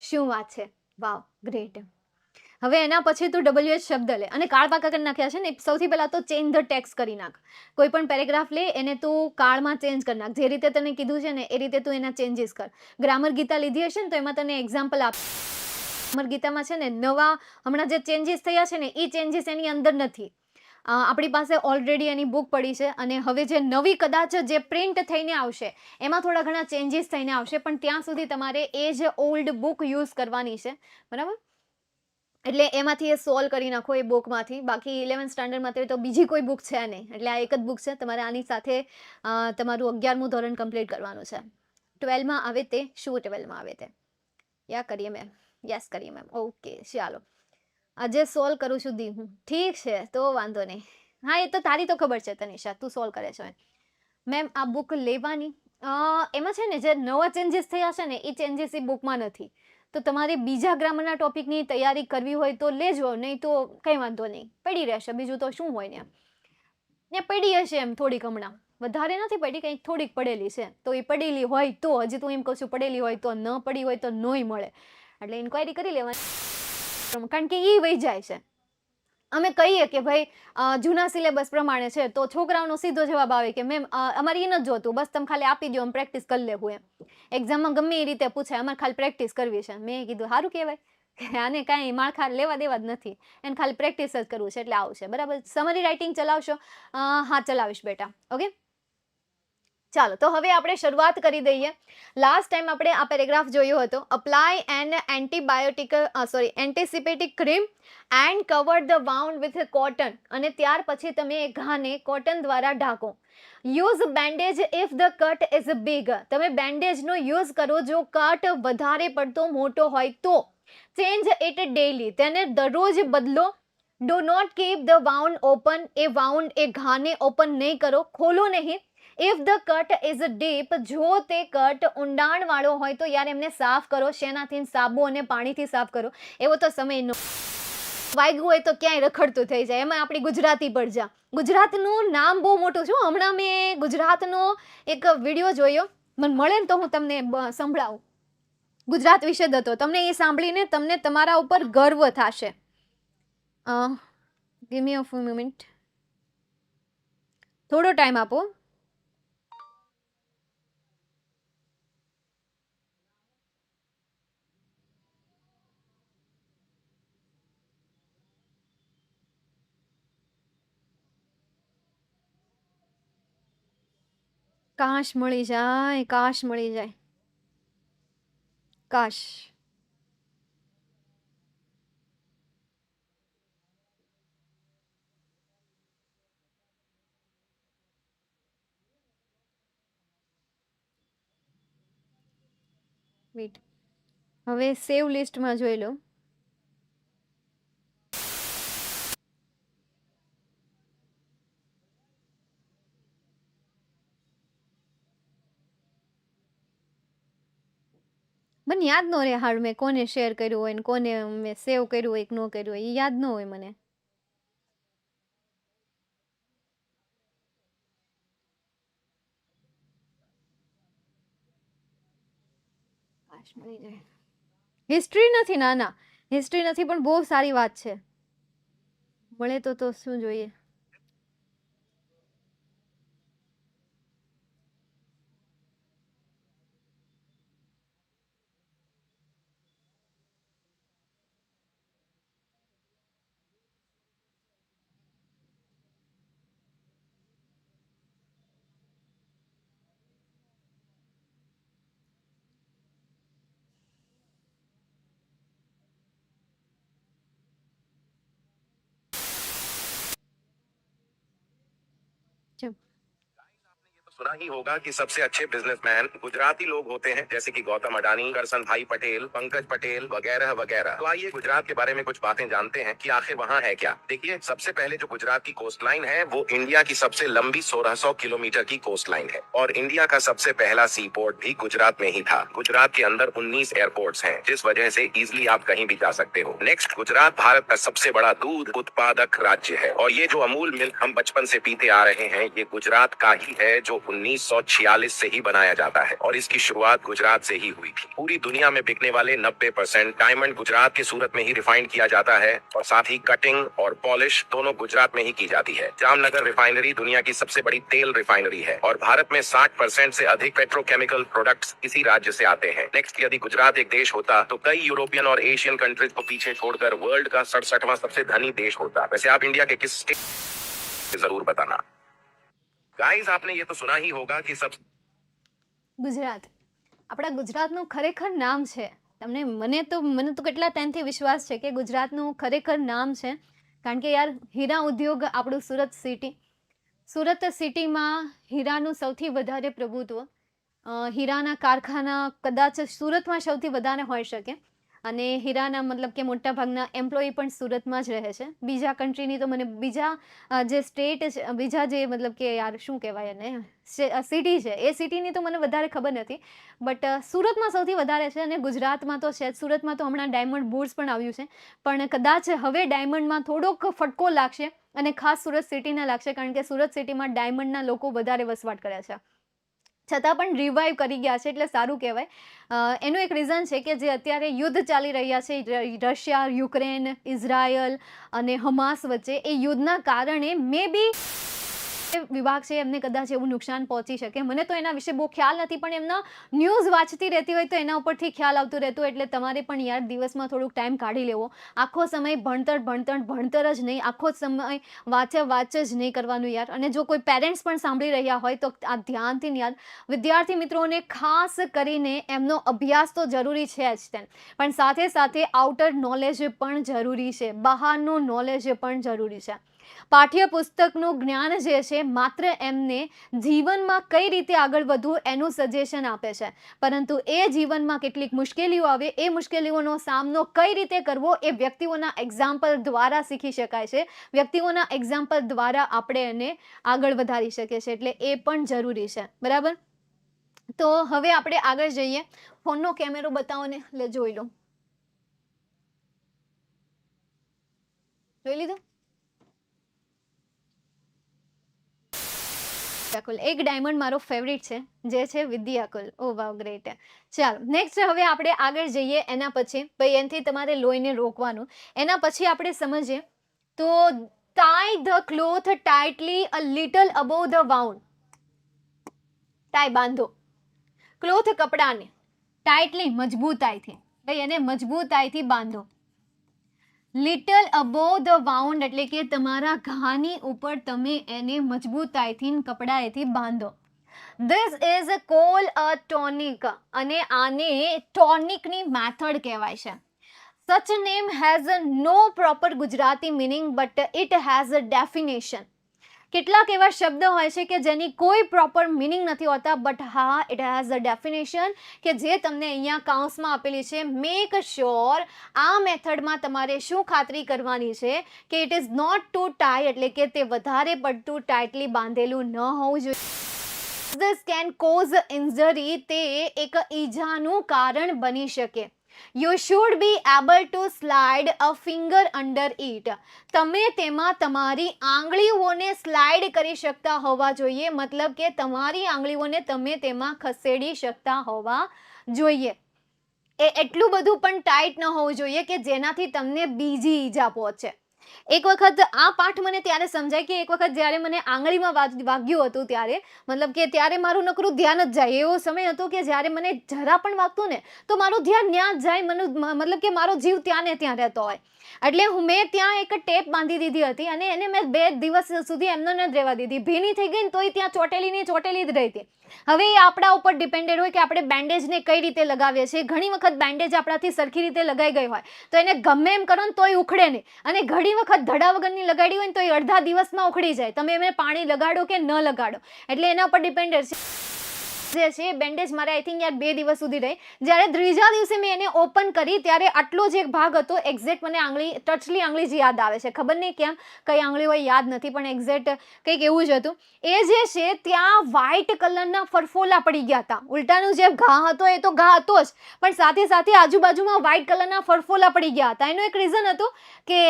શું વાત છે, વાવ ગ્રેટ. હવે એના પછી તું WH શબ્દ લે અને કાળ પાકા કરી નાખ્યા છે ને. સૌથી પહેલા તો ચેન્જ ધ ટેક્સ કરી નાખ. કોઈ પણ પેરેગ્રાફ લે એને તું કાળમાં ચેન્જ કરી નાખ. જે રીતે તને કીધું છે ને એ રીતે તું એના ચેન્જીસ કર. ગ્રામર ગીતા લીધી હશે ને તો એમાં તને એક્ઝામ્પલ આપ. ગ્રામર ગીતામાં છે ને નવા હમણાં જે ચેન્જીસ થયા છે ને એ ચેન્જીસ એની અંદર નથી. આપણી પાસે ઓલરેડી એની બુક પડી છે અને હવે જે નવી કદાચ જે પ્રિન્ટ થઈને આવશે એમાં થોડા ઘણા ચેન્જીસ થઈને આવશે, પણ ત્યાં સુધી તમારે એ જ ઓલ્ડ બુક યુઝ કરવાની છે, બરાબર. એટલે એમાંથી એ સોલ્વ કરી નાખો એ બુકમાંથી. બાકી 11th સ્ટાન્ડર્ડમાં તો બીજી કોઈ બુક છે નહીં, એટલે આ એક જ બુક છે. તમારે આની સાથે તમારું 11મું ધોરણ કમ્પ્લીટ કરવાનું છે. 12માં આવે તે શું? 12માં આવે તે યા કરીએ મેમ, યસ કરીએ મેમ. ઓકે ચાલો, આજે સોલ્વ કરું છું દી હું. ઠીક છે તો વાંધો નહીં. હા એ તો તારી તો ખબર છે તનિષા, તું સોલ્વ કરે છે મેમ. આ બુક લેવાની એમાં છે ને જે નવા ચેન્જીસ થયા છે ને એ ચેન્જીસ એ બુકમાં નથી. તો તમારે બીજા ગ્રામરના ટોપિકની તૈયારી કરવી હોય તો લેજો, નહીં તો કંઈ વાંધો નહીં, પડી રહેશે. બીજું તો શું હોય ને પડી હશે એમ થોડીક, હમણાં વધારે નથી પડી, કંઈક થોડીક પડેલી છે. તો એ પડેલી હોય તો, હજી તું એમ કહું છું પડેલી હોય તો, ન પડી હોય તો નોય મળે. એટલે ઇન્ક્વાયરી કરી લેવાની, કારણ કે એ વહી જાય છે. અમે કહીએ કે ભાઈ જૂના સિલેબસ પ્રમાણે છે તો છોકરાઓનો સીધો જવાબ આવે કે મેમ અમારે એ નથી જોતું, બસ તમે ખાલી આપી દો, અમે પ્રેક્ટિસ કરી લેવું એમ. એક્ઝામમાં ગમે એ રીતે પૂછાય, અમારે ખાલી પ્રેક્ટિસ કરવી છે. મેં કીધું સારું કહેવાય, આને કાંઈ માળખા લેવા દેવા જ નથી, એને ખાલી પ્રેક્ટિસ જ કરવું છે, એટલે આવશે બરાબર. સમરી રાઇટિંગ ચલાવશો? હા ચલાવીશ બેટા. ઓકે ચાલો, તો હવે આપણે શરૂઆત કરી દઈએ. લાસ્ટ ટાઈમ આપણે આ પેરેગ્રાફ જોયો હતો. Apply an antiseptic cream and cover the wound with cotton. અને ત્યાર પછી તમે એ ઘાને કોટન દ્વારા ઢાંકો. Use bandage if the cut is big. તમે બેન્ડેજનો યુઝ કરો જો કટ વધારે પડતો મોટો હોય તો. Change it daily. તેને દરરોજ બદલો. Do not keep the wound open. એ વાઉન્ડ એ ઘાને ઓપન નહીં કરો, ખોલો નહીં. If the cut is deep. જો તે કટ ઊંડાણવાળો હોય તો યાર એમને સાફ કરો. શેનાથી? સાબુ અને પાણીથી સાફ કરો. એવો તો સમય ન વાગ્યું હોય તો ક્યાંય રખડતું થઈ જાય. એમાં આપણી ગુજરાતી પર જા. ગુજરાતનું નામ બહુ મોટું છે. હમણાં મેં ગુજરાતનો એક વિડીયો જોયો, મને મળે ને તો હું તમને સંભળાવું. ગુજરાત વિશે જ હતો. તમને એ સાંભળીને તમને તમારા ઉપર ગર્વ થશે. Give me a few minute, થોડો ટાઈમ આપો. કાશ મળી જાય, કાશ મળી જાય, કાશ. વેટ, હવે સેવ લિસ્ટમાં જોઈ લો. મને યાદ ન રહે હાલ મેં કોને શેર કર્યું હોય ને કોને મેં સેવ કર્યું હોય કે ન કર્યું હોય, એ યાદ ન હોય મને. કાશ મળી જાય. હિસ્ટ્રી નથી, ના ના હિસ્ટ્રી નથી, પણ બહુ સારી વાત છે. મળે તો શું જોઈએ. चल सुना ही होगा कि सबसे अच्छे बिजनेसमैन गुजराती लोग होते हैं, जैसे कि गौतम अडानी, करसन भाई पटेल, पंकज पटेल वगैरह वगैरह। तो आइए गुजरात के बारे में कुछ बातें जानते हैं कि आखिर वहाँ है क्या। देखिए, सबसे पहले जो गुजरात की कोस्ट लाइन है वो इंडिया की सबसे लंबी 1600 किलोमीटर की कोस्ट लाइन है और इंडिया का सबसे पहला सी पोर्ट भी गुजरात में ही था। गुजरात के अंदर 19 एयरपोर्ट्स हैं, जिस वजह से इजिली आप कहीं भी जा सकते हो। नेक्स्ट, गुजरात भारत का सबसे बड़ा दूध उत्पादक राज्य है और ये जो अमूल मिल्क हम बचपन से पीते आ रहे हैं ये गुजरात का ही है, जो 1946 से ही बनाया जाता है और इसकी शुरुआत गुजरात से ही हुई थी। पूरी दुनिया में बिकने वाले 90% डायमंड गुजरात के सूरत में ही रिफाइंड किया जाता है और साथ ही कटिंग और पॉलिश दोनों गुजरात में ही की जाती है। जामनगर रिफाइनरी दुनिया की सबसे बड़ी तेल रिफाइनरी है और भारत में 60% से अधिक पेट्रोकेमिकल प्रोडक्ट्स इसी राज्य से आते हैं। नेक्स्ट, यदि गुजरात एक देश होता तो कई यूरोपियन और एशियन कंट्रीज को पीछे छोड़कर वर्ल्ड का 67वां सबसे धनी देश होता। वैसे आप इंडिया के किस स्टेट जरूर बताना। गाइस, आपने ये तो सुना ही होगा कि सब ગુજરાત આપણા ગુજરાતનું ખરેખર નામ છે. તમને મને તો કેટલા ટાઈમથી વિશ્વાસ છે કે ગુજરાતનું ખરેખર નામ છે, કારણ કે યાર હીરા ઉદ્યોગ આપણું સુરત સિટીમાં હીરાનું સૌથી વધારે પ્રભુત્વ, હીરાના કારખાના કદાચ સુરતમાં સૌથી વધારે હોઈ શકે અને હીરાના મતલબ કે મોટા ભાગના એમ્પ્લોયી પણ સુરતમાં જ રહે છે. બીજા કન્ટ્રીની તો મને બીજા જે સ્ટેટ છે, બીજા જે મતલબ કે યાર શું કહેવાય એને સિટી છે એ સિટીની તો મને વધારે ખબર નથી, બટ સુરતમાં સૌથી વધારે છે. અને ગુજરાતમાં તો છે, સુરતમાં તો હમણાં ડાયમંડ બુર્સ પણ આવ્યું છે, પણ કદાચ હવે ડાયમંડમાં થોડોક ફટકો લાગશે અને ખાસ સુરત સિટીને લાગશે, કારણ કે સુરત સિટીમાં ડાયમંડના લોકો વધારે વસવાટ કરે છે, છતાં પણ રિવાઈવ કરી ગયા છે, એટલે સારું કહેવાય. એનું એક રીઝન છે કે જે અત્યારે યુદ્ધ ચાલી રહ્યા છે રશિયા, યુક્રેન, ઇઝરાયલ અને હમાસ વચ્ચે, એ યુદ્ધના કારણે મે બી વિભાગ છે એમને કદાચ એવું નુકસાન પહોંચી શકે. મને તો એના વિશે બહુ ખ્યાલ નથી, પણ એમના ન્યૂઝ વાંચતી રહેતી હોય તો એના ઉપરથી ખ્યાલ આવતું રહેતું. એટલે તમારે પણ યાર દિવસમાં થોડુંક ટાઈમ કાઢી લેવો. આખો સમય ભણતર જ નહીં, આખો સમય વાંચ જ નહીં કરવાનું યાર. અને જો કોઈ પેરેન્ટ્સ પણ સાંભળી રહ્યા હોય તો આ ધ્યાનથી યાર, વિદ્યાર્થી મિત્રોને ખાસ કરીને એમનો અભ્યાસ તો જરૂરી છે જ તેમ, પણ સાથે સાથે આઉટર નોલેજ પણ જરૂરી છે, બહારનું નોલેજ પણ જરૂરી છે. પાઠ્યપુસ્તકનું જ્ઞાન જે છે માત્ર એમને જીવનમાં કઈ રીતે આગળ વધવું એનું સજેશન આપે છે, પરંતુ એ જીવનમાં કેટલીક મુશ્કેલીઓ આવે, એ મુશ્કેલીઓનો સામનો કઈ રીતે કરવો એ વ્યક્તિઓના એક્ઝામ્પલ દ્વારા શીખી શકાય છે, વ્યક્તિઓના એક્ઝામ્પલ દ્વારા આપણે એને આગળ વધારી શકીએ છીએ, એટલે એ પણ જરૂરી છે. બરાબર, તો હવે આપણે આગળ જઈએ. ફોનનો કેમેરો બતાવો ને, લે જોઈ લો, જોઈ લીધું. એક ડાયમંડ મારો ફેવરિટ છે જે છે વિદ્યાકુલ. ઓ વાવ, ગ્રેટ. ચાલો નેક્સ્ટ હવે આપણે આગળ જઈએ. એના પછી ભાઈ એનાથી તમારે લોહીને રોકવાનું. એના પછી આપણે સમજીએ તો tie the cloth tightly a little above the wound. Tie બાંધો ક્લોથ, કપડાને ટાઇટલી મજબૂતાઈથી, ભાઈ એને મજબૂતાઈથી બાંધો. લિટલ અબોવ ધ વાઉન્ડ એટલે કે તમારા ઘાની ઉપર તમે એને મજબૂતાઈથી કપડાએથી બાંધો. This is called a tonic, અને આને ટોનિકની મેથડ કહેવાય છે. Such name has no proper Gujarati meaning but it has a definition. કેટલાક એવા શબ્દ હોય છે કે જેની કોઈ પ્રોપર મિનિંગ નથી હોતા, બટ હા, ઇટ હેઝ અ ડેફિનેશન કે જે તમને અહીંયા કાઉન્સમાં આપેલી છે. મેક શ્યોર આ મેથડમાં તમારે શું ખાતરી કરવાની છે કે it is not too tight, એટલે કે તે વધારે પડતું ટાઇટલી બાંધેલું ન હોવું જોઈએ. ધીસ કેન કોઝ ઇન્જરી, તે એક ઈજાનું કારણ બની શકે. You should be able to slide a finger under it. તમે તેમાં તમારી આંગળીઓને સ્લાઇડ કરી શકતા હોવા જોઈએ, મતલબ કે તમારી આંગળીઓને તમે તેમાં ખસેડી શકતા હોવા જોઈએ. એ એટલું બધું પણ ટાઈટ ન હોવું જોઈએ કે જેનાથી તમને બીજી ઈજા પહોંચે. એક વખત આ પાઠ મને ત્યારે સમજાય કે એક વખત જ્યારે મને આંગળીમાં વાગ્યું હતું ત્યારે, મતલબ કે ત્યારે મારું નકરું ધ્યાન જ જાય. એવો સમય હતો કે જ્યારે મને જરા પણ વાગતું ને તો મારું ધ્યાન ત્યાં જ જાય, મતલબ કે મારો જીવ ત્યાં ને ત્યાં રહેતો હોય. એટલે મેં ત્યાં એક ટેપ બાંધી દીધી હતી અને એને મેં 2 દિવસ સુધી એમને ન રહેવા દીધી. ભીની થઈ ગઈ ને તોય ત્યાં ચોટેલી જ રહી હતી. હવે એ આપણા ઉપર ડિપેન્ડેડ હોય કે આપણે બેન્ડેજને કઈ રીતે લગાવીએ છીએ. ઘણી વખત બેન્ડેજ આપણાથી સરખી રીતે લગાઈ ગઈ હોય તો એને ગમે એમ કરો ને તોય ઉખડે નહીં, અને ઘણી વખત ધડા વગરની લગાડી હોય ને તો એ અડધા દિવસમાં ઉખડી જાય. તમે એને પાણી લગાડો કે ન લગાડો, એટલે એના પર ડિપેન્ડેડ છે. જે છે બેન્ડેજ મારે આઈ થિંક યાર 2 દિવસ સુધી રહી. જ્યારે ત્રીજા દિવસે મેં એને ઓપન કરી ત્યારે આટલો જ એક ભાગ હતો. એક્ઝેક્ટ મને ટચલી આંગળી જ યાદ આવે છે, ખબર નહીં કેમ કઈ આંગળી હોય યાદ નથી, પણ એક્ઝેક્ટ કંઈક એવું જ હતું. એ જે છે ત્યાં વ્હાઈટ કલરના ફરફોલા પડી ગયા હતા. ઉલટાનું જે ઘા હતો એ તો ઘા હતો જ, પણ સાથે સાથે આજુબાજુમાં વ્હાઈટ કલરના ફરફોલા પડી ગયા હતા. એનું એક રીઝન હતું કે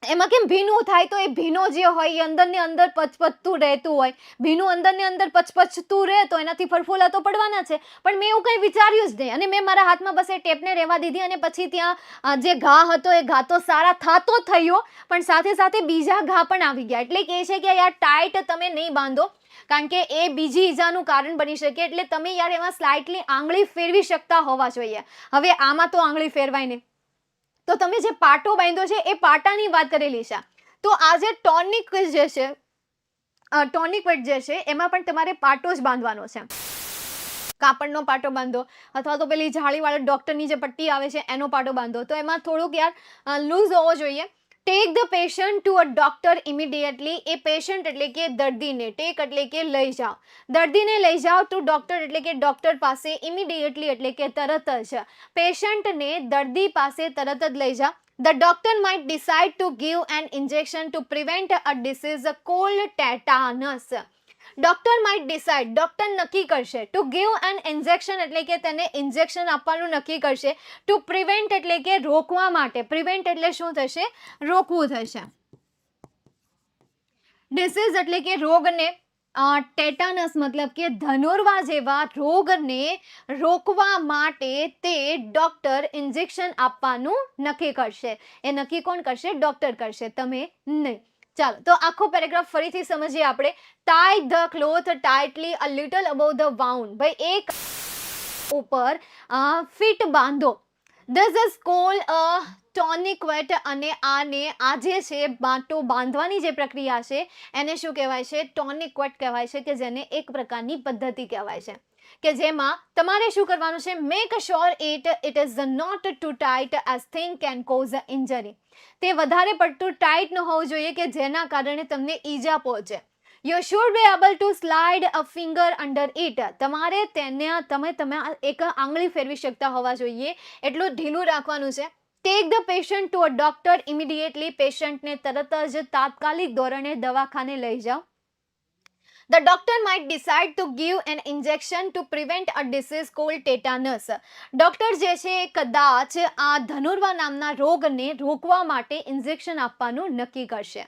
એમાં કેમ ભીનું થાય તો એ ભીનો જે હોય એ અંદરને અંદર પચપચતું રહેતું હોય, ભીનું અંદરને અંદર પચપચતું રહે તો એનાથી ફરફોલા તો પડવાના છે. પણ મેં એવું કંઈ વિચાર્યું જ નહીં અને મેં મારા હાથમાં બસ એ ટેપને રહેવા દીધી અને પછી ત્યાં જે ઘા હતો એ ઘા તો સારા થતો થયો, પણ સાથે સાથે બીજા ઘા પણ આવી ગયા. એટલે કે છે કે યાર ટાઈટ તમે નહીં બાંધો, કારણ કે એ બીજી ઈજાનું કારણ બની શકે. એટલે તમે યાર એમાં સ્લાઇટલી આંગળી ફેરવી શકતા હોવા જોઈએ. હવે આમાં તો આંગળી ફેરવાય નહીં, તો તમે જે પાટો બાંધ્યો છે એ પાટાની વાત કરેલી છે. તો આ જે ટોનિક જે છે, ટોનિક વેટ જે છે એમાં પણ તમારે પાટો જ બાંધવાનો છે. કાપડનો પાટો બાંધો અથવા તો પેલી જાળીવાળા ડૉક્ટરની જે પટ્ટી આવે છે એનો પાટો બાંધો. તો એમાં થોડુંક યાર લૂઝ હોવો જોઈએ. Tech the patient to a doctor immediately. A patient એટલે કે દર્દીને, ટેક એટલે કે લઈ જાઓ, દર્દીને લઈ જાઓ ટુ ડૉક્ટર એટલે કે ડૉક્ટર પાસે, ઇમિડિયેટલી એટલે કે તરત જ. પેશન્ટને દર્દી પાસે તરત જ લઈ જાઓ. The doctor might decide to give an injection to prevent a disease called tetanus. Doctor might decide, doctor નક્કી કરશે, ટુ ગીવ એન ઇન્જેક્શન એટલે કે તેને ઇન્જેક્શન આપવાનું નક્કી કરશે, ટુ પ્રિવેન્ટ એટલે કે રોકવા માટે. પ્રિવેન્ટ એટલે શું થશે? રોકવું થશે. ડિસીઝ એટલે કે રોગને, ટેટાનસ મતલબ કે ધનુર્વા જેવા રોગને રોકવા માટે તે ડોક્ટર ઇન્જેક્શન આપવાનું નક્કી કરશે. એ નક્કી કોણ કરશે? ડોક્ટર કરશે, તમે નહીં. ચાલો તો આખો પેરેગ્રાફ ફરીથી સમજીએ આપણે. Tie the cloth tightly a little above the wound. ભાઈ એક ઉપર ફિટ બાંધો. This is called a tourniquet. અને આને આજે છે બાટો બાંધવાની જે પ્રક્રિયા છે એને શું કહેવાય છે? ટોનિક વેટ કહેવાય છે, કે જેને એક પ્રકારની પદ્ધતિ કહેવાય છે, કે જેમાં તમારે શું કરવાનું છે? Make sure it is not too tight as thing can cause injury. તે વધારે પડતું ટાઈટ ન હોવું જોઈએ કે જેના કારણે તમને ઈજા પહોંચે. You should be able to slide a finger under it. તમારે તમે એક આંગળી ફેરવી શકતા હોવા જોઈએ એટલું ઢીલું રાખવાનું છે. Tech the patient to a doctor immediately. પેશન્ટને તરત જ તાત્કાલિક ધોરણે દવાખાને લઈ જાઓ. The doctor might decide to give an injection to prevent a disease called tetanus. Doctor જે છે એ કદાચ આ ધનુર્વા નામના રોગને રોકવા માટે ઇન્જેક્શન આપવાનું નક્કી કરશે.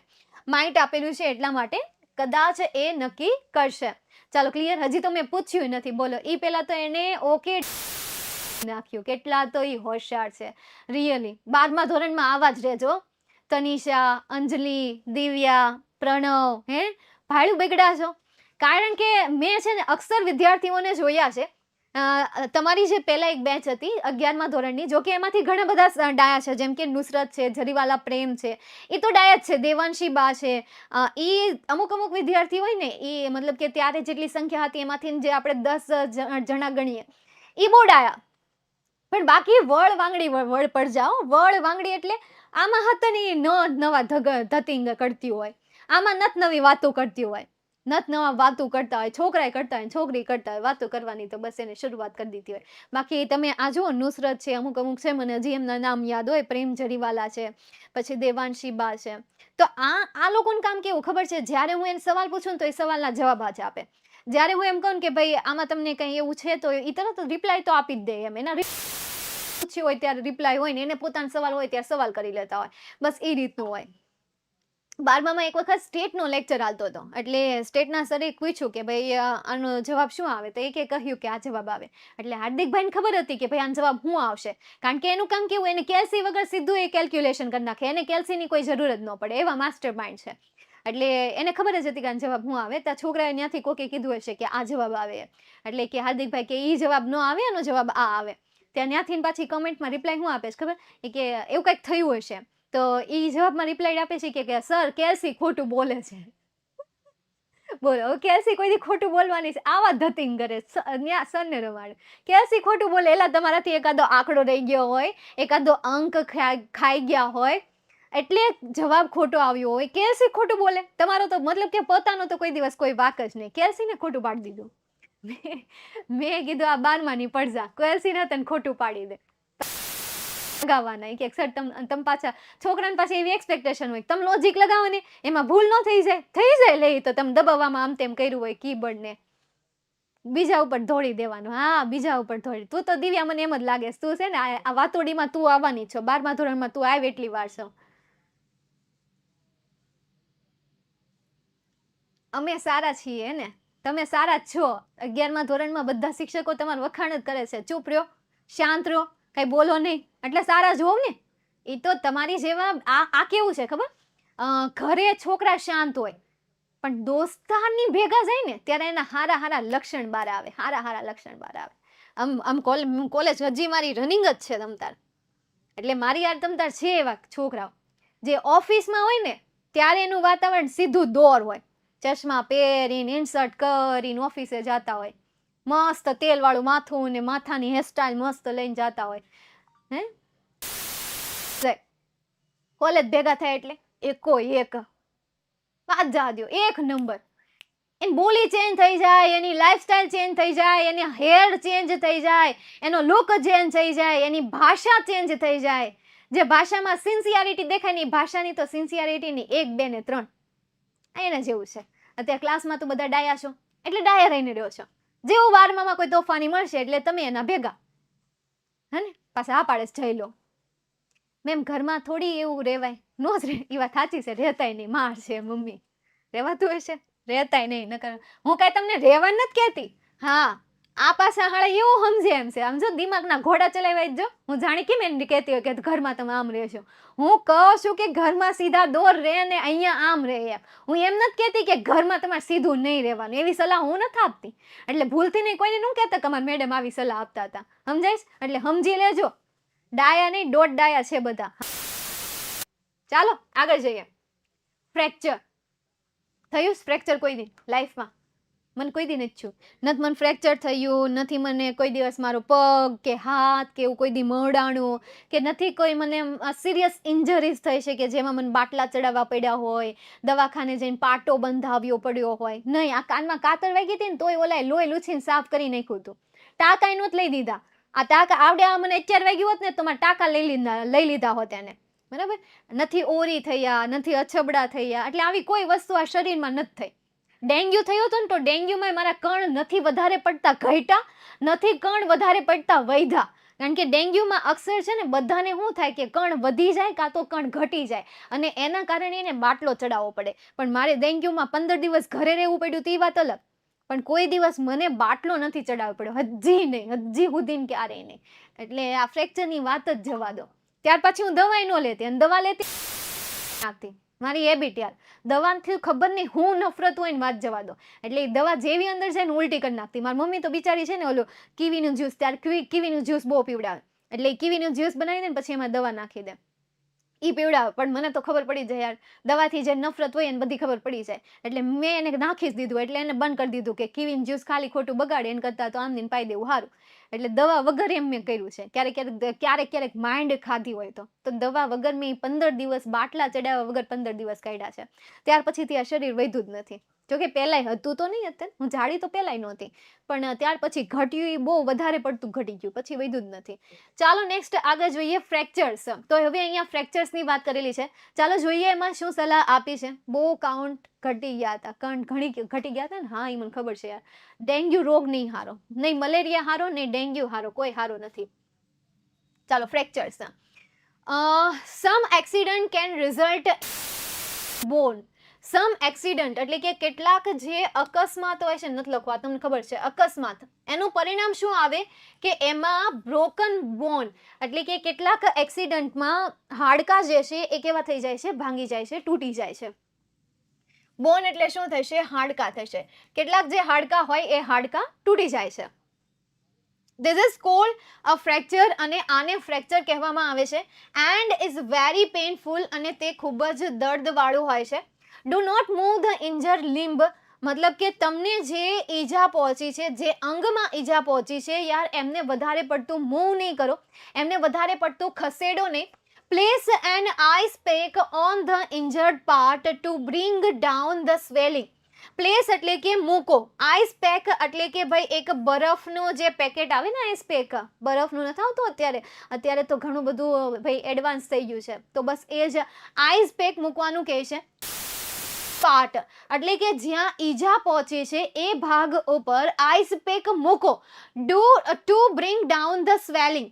માઇટ આપેલું છે એટલા માટે કદાચ એ નક્કી કરશે. ચાલો ક્લિયર? હજી તો મેં પૂછ્યું નથી. બોલો, એ પહેલા તો એને ઓકે નાખ્યું. કેટલા તો એ હોશિયાર છે રિયલી. 12મા ધોરણમાં આવા જ રહેજો. તનિષા, અંજલિ, દિવ્યા, પ્રણવ, ભાડું બગડા છો. કારણ કે મેં છે ને અક્ષર વિદ્યાર્થીઓને જોયા છે. તમારી જે પહેલા એક બેચ હતી 11મા ધોરણની, જો કે એમાંથી ઘણા બધા ડાયા છે, જેમ કે નુસરત છે, જરીવાલા પ્રેમ છે, એ તો ડાયા જ છે. દેવાંશી બા છે, એ અમુક વિદ્યાર્થી હોય ને એ મતલબ કે ત્યારે જેટલી સંખ્યા હતી એમાંથી જે આપણે 10 જણા ગણીએ એ બહુ ડાયા. પણ બાકી વળ વાંગડી વળ પડ જાઓ. વળ વાંગડી એટલે આમાં હતા ને નવા ધતિંગ કરતી હોય, આમાં નત નવી વાતો કરતી હોય, નત નવા વાતો કરતા હોય, છોકરાએ કરતા હોય, છોકરી કરતા હોય, વાતો કરવાની તો બસ એને શરૂઆત કરી દીધી હોય. બાકી તમે આ જુઓ, નુસરત છે, અમુક છે, મને હજી એમના નામ યાદ હોય, પ્રેમ જરીવાલા છે, પછી દેવાંશી બા છે. તો આ લોકોનું કામ કેવું ખબર છે? જ્યારે હું એને સવાલ પૂછું ને તો એ સવાલના જવાબ જ આપે. જ્યારે હું એમ કહું કે ભાઈ આમાં તમને કંઈ એવું છે તો એ તરત રિપ્લાય તો આપી જ દે. એમ એના પૂછ્યું હોય ત્યારે રિપ્લાય હોય ને એને પોતાનો સવાલ હોય ત્યારે સવાલ કરી લેતા હોય. બસ એ રીતનું હોય. 12મામાં એક વખત સ્ટેટનો લેક્ચર આવતો હતો, એટલે સ્ટેટના સરે પૂછ્યું કે ભાઈ આનો જવાબ શું આવે? તો એકે કહ્યું કે આ જવાબ આવે. એટલે હાર્દિકભાઈને ખબર હતી કે ભાઈ આનો જવાબ શું આવશે, કારણ કે એનું કામ કેવું, એને કેલ્સી વગર સીધું એ કેલ્ક્યુલેશન કરી નાખે. એને કેલ્સીની કોઈ જરૂર જ ન પડે, એવા માસ્ટર માઇન્ડ છે. એટલે એને ખબર જ હતી કે આનો જવાબ શું આવે. ત્યાં છોકરાએ ત્યાંથી કોકે કીધું હશે કે આ જવાબ આવે. એટલે કે હાર્દિકભાઈ કે એ જવાબ ન આવે, આનો જવાબ આ આવે. ત્યાં ત્યાંથી પાછી કમેન્ટમાં રિપ્લાય શું આપે છે ખબર? કે એવું કંઈક થયું હશે. તો એ જવાબમાં રિપ્લાય આપે છે કે સર કેલ્સી ખોટું બોલે છે. બોલો, કેલ્સી કોઈથી ખોટું બોલવાની છે? આવા ધતિંગ કરે સરને રમાડે. કેલ્સી ખોટું બોલે એલા તમારાથી એકાદો આંકડો રહી ગયો હોય, એકાદો અંક ખાઈ ગયા હોય, એટલે જવાબ ખોટો આવ્યો હોય. કેલ્સી ખોટું બોલે તમારો તો મતલબ કે પોતાનો તો કોઈ દિવસ કોઈ વાક જ નહીં. કેલ્સીને ખોટું પાડી દીધું. મેં કીધું આ 12માની પડજા, કેલ્સીને તને ખોટું પાડી દે. લગાવવાના કે સર તમે પાછા છોકરાને પાછી એવી એક્સપેક્ટેશન હોય તમે લોજિક લગાવો ને એમાં ભૂલ ન થઈ જાય લે તો તમે દબાવવામાં આમ તેમ કર્યું હોય કીબોર્ડને, બીજા ઉપર ધોળી દેવાનું. હા, બીજા ઉપર ધોળી. તું તો દિવ્યા મને એમ જ લાગે તું છે ને આ વાતોડીમાં તું આવવાની છો. 12મા ધોરણમાં તું આવે એટલી વાર છો. અમે સારા છીએ ને, તમે સારા જ છો. 11મા ધોરણમાં બધા શિક્ષકો તમારા વખાણ જ કરે છે. ચૂપ રહ્યો, શાંત રહો, કઈ બોલો નહીં, એટલે સારા જ હોવ ને. એ તો તમારી જેવા આ કેવું છે ખબર? ઘરે છોકરા શાંત હોય, પણ દોસ્તારની ભેગા જાય ને ત્યારે એના હારા હારા લક્ષણ બહાર આવે, હારા હારા લક્ષણ બહાર આવે. આમ કોલેજ હજી મારી રનિંગ જ છે તમતાર, એટલે મારી યાર તમતાર છે એવા છોકરાઓ જે ઓફિસમાં હોય ને ત્યારે એનું વાતાવરણ સીધું દોર હોય, ચશ્મા પહેરીને ઇન્સર્ટ કરીને ઓફિસે જતા હોય, મસ્ત તેલવાળું માથું ને માથાની હેરસ્ટાઈલ મસ્ત લઈને જતા હોય. હે કોલેજ ભેગા થાય એટલે એકો એક વાત જા દ્યો, એક નંબર. એની બોલી ચેન્જ થઈ જાય, એની લાઈફસ્ટાઈલ ચેન્જ થઈ જાય, એની હેર ચેન્જ થઈ જાય, એનો લુક ચેન્જ થઈ જાય, એની ભાષા ચેન્જ થઈ જાય. જે ભાષામાં સિન્સિયરિટી દેખાય ને, ભાષાની તો સિન્સિયરિટીની 1, 2 ને 3 એના જેવું છે. અત્યારે ક્લાસમાં તો બધા ડાયા છો એટલે ડાયા રહીને રહ્યો છો. જેવું 12મામાં કોઈ તોફાની મળશે એટલે તમે એના ભેગા, હે ને? પાછા આ પાડે જઈ લો. મેમ ઘરમાં થોડી એવું રહેવાય, નો જ રે. એ વાત સાચી છે, રહેતાય નહીં, માર છે મમ્મી, રહેવાતું હશે, રહેતાય નહીં. નકર હું કાંઈ તમને રહેવા નથી કહેતી. હા, આ પાછા હાળે એવું સમજે એમ છે. આમ જો દિમાગના ઘોડા ચલાવ્યા જ જો. હું જાણી કેમ એને કહેતી હોય કે ઘરમાં તમે આમ રહેશો. હું કહું છું કે ઘરમાં સીધા દોર રહે ને અહીંયા આમ રહે એમ. હું એમ નથી કહેતી કે ઘરમાં તમારે સીધું નહીં રહેવાનું, એવી સલાહ હું નથી આપતી. એટલે ભૂલથી નહીં કોઈને ન કહેતા કે અમારા મેડમ આવી સલાહ આપતા હતા, સમજાઈશ? એટલે સમજી લેજો, ડાયા નહીં, દોઢ ડાયા છે બધા. ચાલો આગળ જઈએ. ફ્રેક્ચર થયું? ફ્રેક્ચર કોઈ દી લાઈફમાં? મને કોઈ દી નથી થયું. નથી મને ફ્રેક્ચર થયું, નથી મને કોઈ દિવસ મારો પગ કે હાથ કે એવું કોઈ દી મરડાણું, કે નથી કોઈ મને સિરિયસ ઇન્જરીઝ થઈ છે કે જેમાં મને બાટલા ચડાવવા પડ્યા હોય, દવાખાને જઈને પાટો બંધાવ્યો પડ્યો હોય. નહીં, આ કાનમાં કાતર વાગી હતી ને તોય ઓલાએ લોહી લૂછીને સાફ કરી નાખ્યું હતું. ટાંકા નહોત લઈ દીધા. આ ટાંકા આવડે મને અત્યારે વાગ્યું હોત ને તો મારા ટાંકા લઈ લીધા હોત એને, બરાબર? નથી ઓરી થયા, નથી અછબડા થયા, એટલે આવી કોઈ વસ્તુ આ શરીરમાં નથી થઈ. ડેન્ગ્યુ થયું હતું ને તો ડેન્ગ્યુમાં મારા કણ નથી વધારે પડતા ઘટ્યા, નથી કણ વધારે પડતા વધ્યા. કારણ કે ડેન્ગ્યુમાં અક્ષર છે ને બધાને શું થાય કે કણ વધી જાય કાં તો કણ ઘટી જાય, અને એના કારણે એને બાટલો ચડાવવો પડે. પણ મારે ડેન્ગ્યુમાં 15 દિવસ ઘરે રહેવું પડ્યું તે વાત અલગ, પણ કોઈ દિવસ મને બાટલો નથી ચડાવવો પડ્યો, હજી નહીં, હજી સુધી ક્યારેય નહીં. એટલે આ ફ્રેક્ચરની વાત જ જવા દો. ત્યાર પછી હું દવાઈ ન લેતી, અને દવા લેતી નાખતી. મારી હેબિટ યાર, દવાથી ખબર નહીં હું નફરત હોય ને વાત જવા દો. એટલે એ દવા જેવી અંદર છે ને ઉલટી કરી નાખતી. મારી મમ્મી તો બિચારી છે ને ઓલું કીવીનું જ્યુસ, ત્યારે કીવીનું જ્યુસ બહુ પીવડાવે, એટલે એ કીવીનું જ્યુસ બનાવી દે ને પછી એમાં દવા નાખી દે, એ પીવડાવે. પણ મને તો ખબર પડી જાય યાર, દવાથી જે નફરત હોય એને બધી ખબર પડી જાય. એટલે મેં એને નાખી જ દીધું, એટલે એને બંધ કરી દીધું કે કીવીનું જ્યુસ ખાલી ખોટું બગાડે એને કરતાં તો આમ દિન પાઈ દેવું સારું. એટલે દવા વગર એમ મેં કર્યું છે. ક્યારેક માઇન્ડ ખાધી હોય તો દવા વગર મેં 15 દિવસ બાટલા ચડાવ્યા વગર 15 દિવસ કાઢ્યા છે. ત્યાર પછીથી આ શરીર વધ્યું જ નથી. જોકે પહેલાંય હતું તો નહીં, અત્યારે હું જાડી તો પહેલાંય નહોતી, પણ ત્યાર પછી ઘટ્યું, એ બહુ વધારે પડતું ઘટી ગયું, પછી વધ્યું જ નથી. ચાલો નેક્સ્ટ આગળ જોઈએ ફ્રેક્ચર્સ. તો હવે અહીંયા ફ્રેક્ચર્સની વાત કરેલી છે, ચાલો જોઈએ એમાં શું સલાહ આપી છે. બહુ કાઉન્ટ ઘટી ગયા હતા, ઘણી ઘટી ગયા હતા ને. હા, એ મને ખબર છે યાર. ડેન્ગ્યુ રોગ નહીં હારો, નહીં મલેરિયા હારો, નહીં ડેન્ગ્યુ હારો, કોઈ હારો નથી. ચાલો fractures. Some accident can result bone. Some accident એટલે કે કેટલાક જે અકસ્માત હોય છે, નથી લખવા, તમને ખબર છે અકસ્માત, એનું પરિણામ શું આવે કે એમાં બ્રોકન બોન, એટલે કે કેટલાક એક્સિડન્ટમાં હાડકાં જે છે એ કેવા થઈ જાય છે, ભાંગી જાય છે, તૂટી જાય છે. બોન એટલે શું થશે? હાડકાં થશે. કેટલાક જે હાડકાં હોય એ હાડકાં તૂટી જાય છે. This is called a fracture, અને આને ફ્રેક્ચર કહેવામાં આવે છે. એન્ડ ઇઝ વેરી પેઇનફુલ, અને તે ખૂબ જ દર્દવાળું હોય છે. Do not move the injured limb, મતલબ કે તમને જે ઈજા પહોંચી છે, જે અંગમાં ઈજા પહોંચી છે યાર, એમને વધારે પડતું મૂવ નહીં કરો, એમને વધારે પડતું ખસેડો નહીં. Place an ice pack on the injured part to bring down the swelling. Place એટલે કે મૂકો, આઈસ પેક એટલે કે ભાઈ એક બરફનું જે પેકેટ આવે ને, આઈસ પેક બરફનું નથી આવતું અત્યારે તો ઘણું બધું ભાઈ એડવાન્સ થઈ ગયું છે, તો બસ એ જ આઈસ પેક મૂકવાનું કહે છે. પાર્ટ એટલે કે જ્યાં ઈજા પહોંચી છે એ ભાગ ઉપર આઈસ પેક મૂકો. Two bring down the swelling.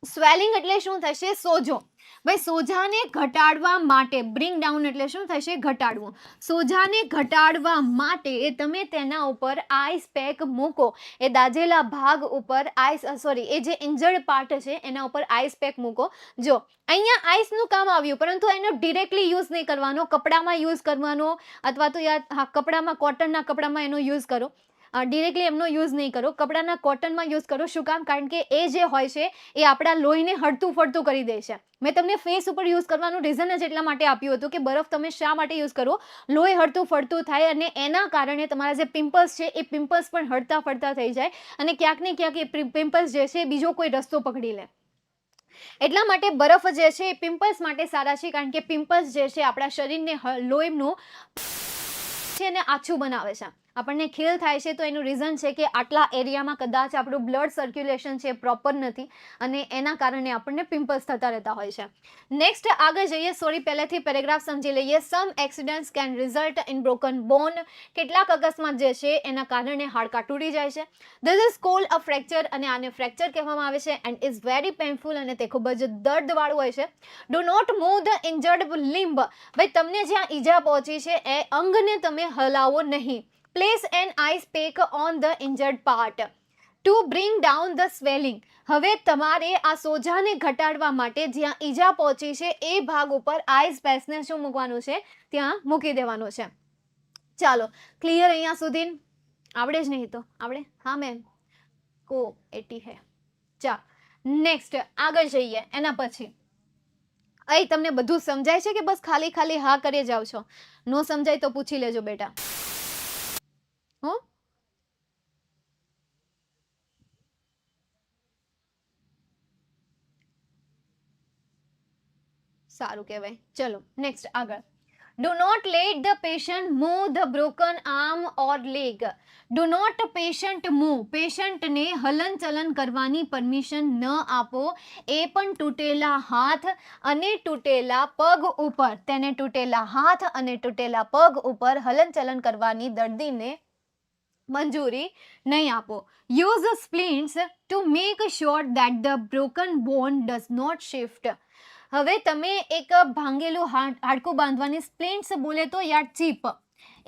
Swelling એટલે શું થશે? સોજો. ભાઈ સોજાને ઘટાડવા માટે, બ્રિંગ ડાઉન એટલે શું થશે? ઘટાડવું. સોજાને ઘટાડવા માટે તમે તેના ઉપર આઈસ પેક મૂકો. એ દાઝેલા ભાગ ઉપર એ જે ઇન્જર્ડ પાર્ટ છે એના ઉપર આઈસ પેક મૂકો. જો અહીંયા આઈસનું કામ આવ્યું, પરંતુ એનો ડિરેક્ટલી યુઝ નહીં કરવાનો, કપડામાં યુઝ કરવાનો, અથવા તો કપડામાં, કોટનના કપડામાં એનો યુઝ કરો. ડિરેક્ટલી એમનો યુઝ નહીં કરો, કપડાના કોટનમાં યુઝ કરો. શું કામ? કારણ કે એ જે હોય છે એ આપણા લોહીને હળતું ફળતું કરી દે છે. મેં તમને ફેસ ઉપર યુઝ કરવાનું રીઝન જ એટલા માટે આપ્યું હતું કે બરફ તમે શા માટે યુઝ કરો? લોહી હળતું ફળતું થાય અને એના કારણે તમારા જે પિમ્પલ્સ છે એ પિમ્પલ્સ પણ હળતા ફળતા થઈ જાય અને ક્યાંક ને ક્યાંક એ પિમ્પલ્સ જે છે બીજો કોઈ રસ્તો પકડી લે. એટલા માટે બરફ જે છે એ પિમ્પલ્સ માટે સારા છે, કારણ કે પિમ્પલ્સ જે છે આપણા શરીરને લોહીનું છે ને આછું બનાવે છે. આપણને ખીલ થાય છે તો એનું રીઝન છે કે આટલા એરિયામાં કદાચ આપણું બ્લડ સર્ક્યુલેશન છે પ્રોપર નથી અને એના કારણે આપણને પિમ્પલ્સ થતા રહેતા હોય છે. નેક્સ્ટ આગળ જઈએ. પહેલેથી પેરેગ્રાફ સમજી લઈએ. Some accidents can result in broken bone. કેટલાક અકસ્માત જે છે એના કારણે હાડકાં તૂટી જાય છે. This is called a fracture, અને આને ફ્રેક્ચર કહેવામાં આવે છે. એન્ડ ઇઝ વેરી પેઇનફુલ, અને તે ખૂબ જ દર્દવાળું હોય છે. Do not move the injured limb. ભાઈ તમને જ્યાં ઈજા પહોંચી છે એ અંગને તમે હલાવો નહીં. Place an ice pack on the injured part to bring down the swelling. હવે તમારે આ સોજાને ઘટાડવા માટે જ્યાં ઈજા પહોંચી છે એ ભાગ ઉપર આઈસ પેકને શું મૂકવાનું છે? ત્યાં મૂકી દેવાનું છે. ચાલો, ક્લિયર અહીંયા સુધી? આવડે જ નહીં તો આવડે? હા મેમ, કો 80 હે. ચાલ નેક્સ્ટ આગળ જઈએ. એના પછી અહીં તમને બધું સમજાય છે કે બસ ખાલી ખાલી હા કરી જાવ છો? નો સમજાય તો પૂછી લેજો બેટા. સારું કહેવાય. ચલો નેક્સ્ટ આગળ. Do not let the patient move the broken arm or leg. Do not patient move. પેશન્ટને હલન ચલન કરવાની પરમિશન ન આપો, એ પણ તૂટેલા હાથ અને તૂટેલા પગ ઉપર. તેને તૂટેલા હાથ અને તૂટેલા પગ ઉપર હલન ચલન કરવાની દર્દીને મંજૂરી નહીં આપો. Use splints to make sure that the broken bone does not shift. હવે તમે એક ભાંગેલું હાડકું બાંધવાની સ્પ્લિન્ટ્સ બોલે તો યાર ચીપ,